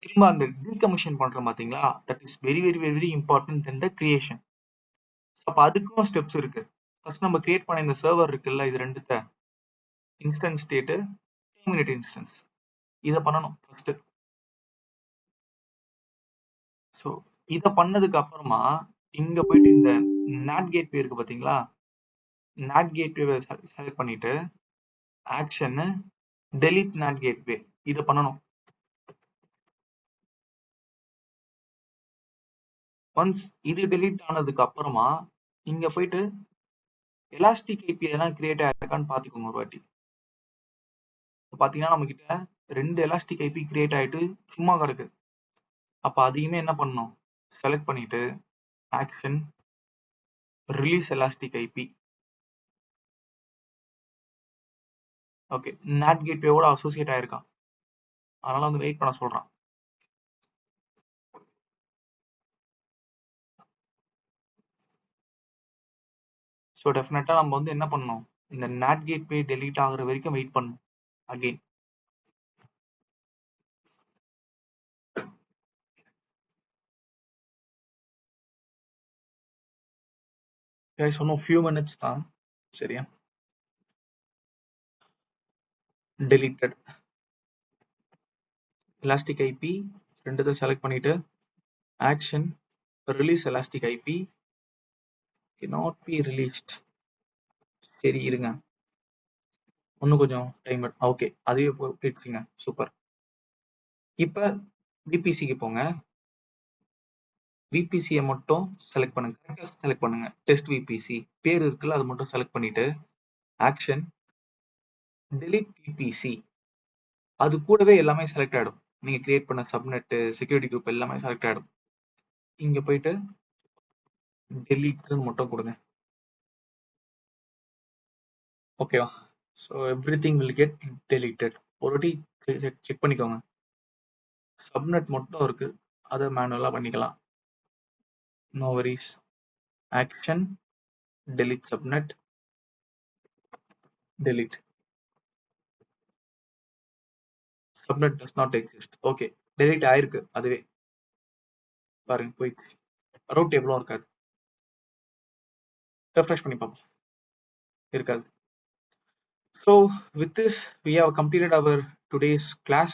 திரும்ப அந்த டீகமிஷன் பண்றோம் பாத்தீங்களா, that is very very very important then the creation. அப்ப அதுக்கும் ஸ்டெப்ஸ் இருக்கு. ஃபர்ஸ்ட் நம்ம கிரியேட் பண்ண இந்த சர்வர் இருக்குல்ல, இது ரெண்டுத்த இன்ஸ்டன்ஸ் ஸ்டேட்டு, டெர்மினேட் இன்ஸ்டன்ஸ், இதை பண்ணணும் ஃபர்ஸ்ட். ஸோ இதை பண்ணதுக்கு அப்புறமா இங்க போயிட்டு இந்த NAT கேட்வே இருக்கு பாத்தீங்களா, NAT கேட்வே செலக்ட் பண்ணிட்டு ஆக்ஷன் டெலீட் NAT கேட்வே இதை பண்ணணும். ஒன்ஸ் இது டெலீட் ஆனதுக்கு அப்புறமா இங்க போயிட்டு எலாஸ்டிக் ஐபி எதனா கிரியேட் ஆயிருக்கான்னு பாத்துக்கோங்க ஒரு வாட்டி. பாத்தீங்கன்னா நம்ம கிட்ட 2 எலாஸ்டிக் ஐபி கிரியேட் ஆயிட்டு சும்மா கிடக்கு. அப்ப அதையுமே என்ன பண்ணணும், செலக்ட் பண்ணிட்டு action release elastic IP. Okay, NAT கேட்வேவோட அசோசியேட் ஆயிருக்கான், அதனால வந்து வெயிட் பண்ண சொல்றான். ஸோ டெஃபினட்டா நம்ம வந்து என்ன பண்ணணும், இந்த NAT கேட்வே டெலீட் ஆகுற வரைக்கும் வெயிட் பண்ணணும். அகெயின் சொன்னோம் ஃபியூ மினிட்ஸ் தான், சரியா? டெலீட்டட் எலாஸ்டிக் ஐபி ரெண்டுத்தையும் செலக்ட் பண்ணிட்டு action release elastic IP cannot be released. சரி இருங்க, இன்னும் கொஞ்சம் டைம். ஓகே, அதுவே போயிடுச்சுங்க, சூப்பர். இப்ப விபிசிக்கு போங்க, விபிசியை மட்டும் செலக்ட் பண்ணுங்க, செலக்ட் பண்ணுங்க டெஸ்ட் விபிசி பேர் இருக்குல்ல, அது மட்டும் செலக்ட் பண்ணிட்டு ஆக்ஷன் டெலீட் விபிசி, அது கூடவே எல்லாமே செலக்ட் ஆயிடும். நீங்க கிரியேட் பண்ண சப்நெட், செக்யூரிட்டி குரூப் எல்லாமே செலக்ட் ஆயிடும். இங்க போயிட்டு டெலீட் மட்டும் கொடுங்க. ஓகேவா? So everything will get deleted. ஒரு வாட்டி செக் பண்ணிக்கோங்க, சப்நெட் மட்டும் இருக்கு, அதை மேனுவலா பண்ணிக்கலாம். No worries. Action delete subnet, delete. Subnet does not exist. Okay, delete ஆயிருக்கு அதுவே, பாருங்க போய் ரவுட் டேபிளும் இருக்காது. ரெஃப்ரெஷ் பண்ணி பார்ப்போம், இருக்காது. So with this we have completed our today's class.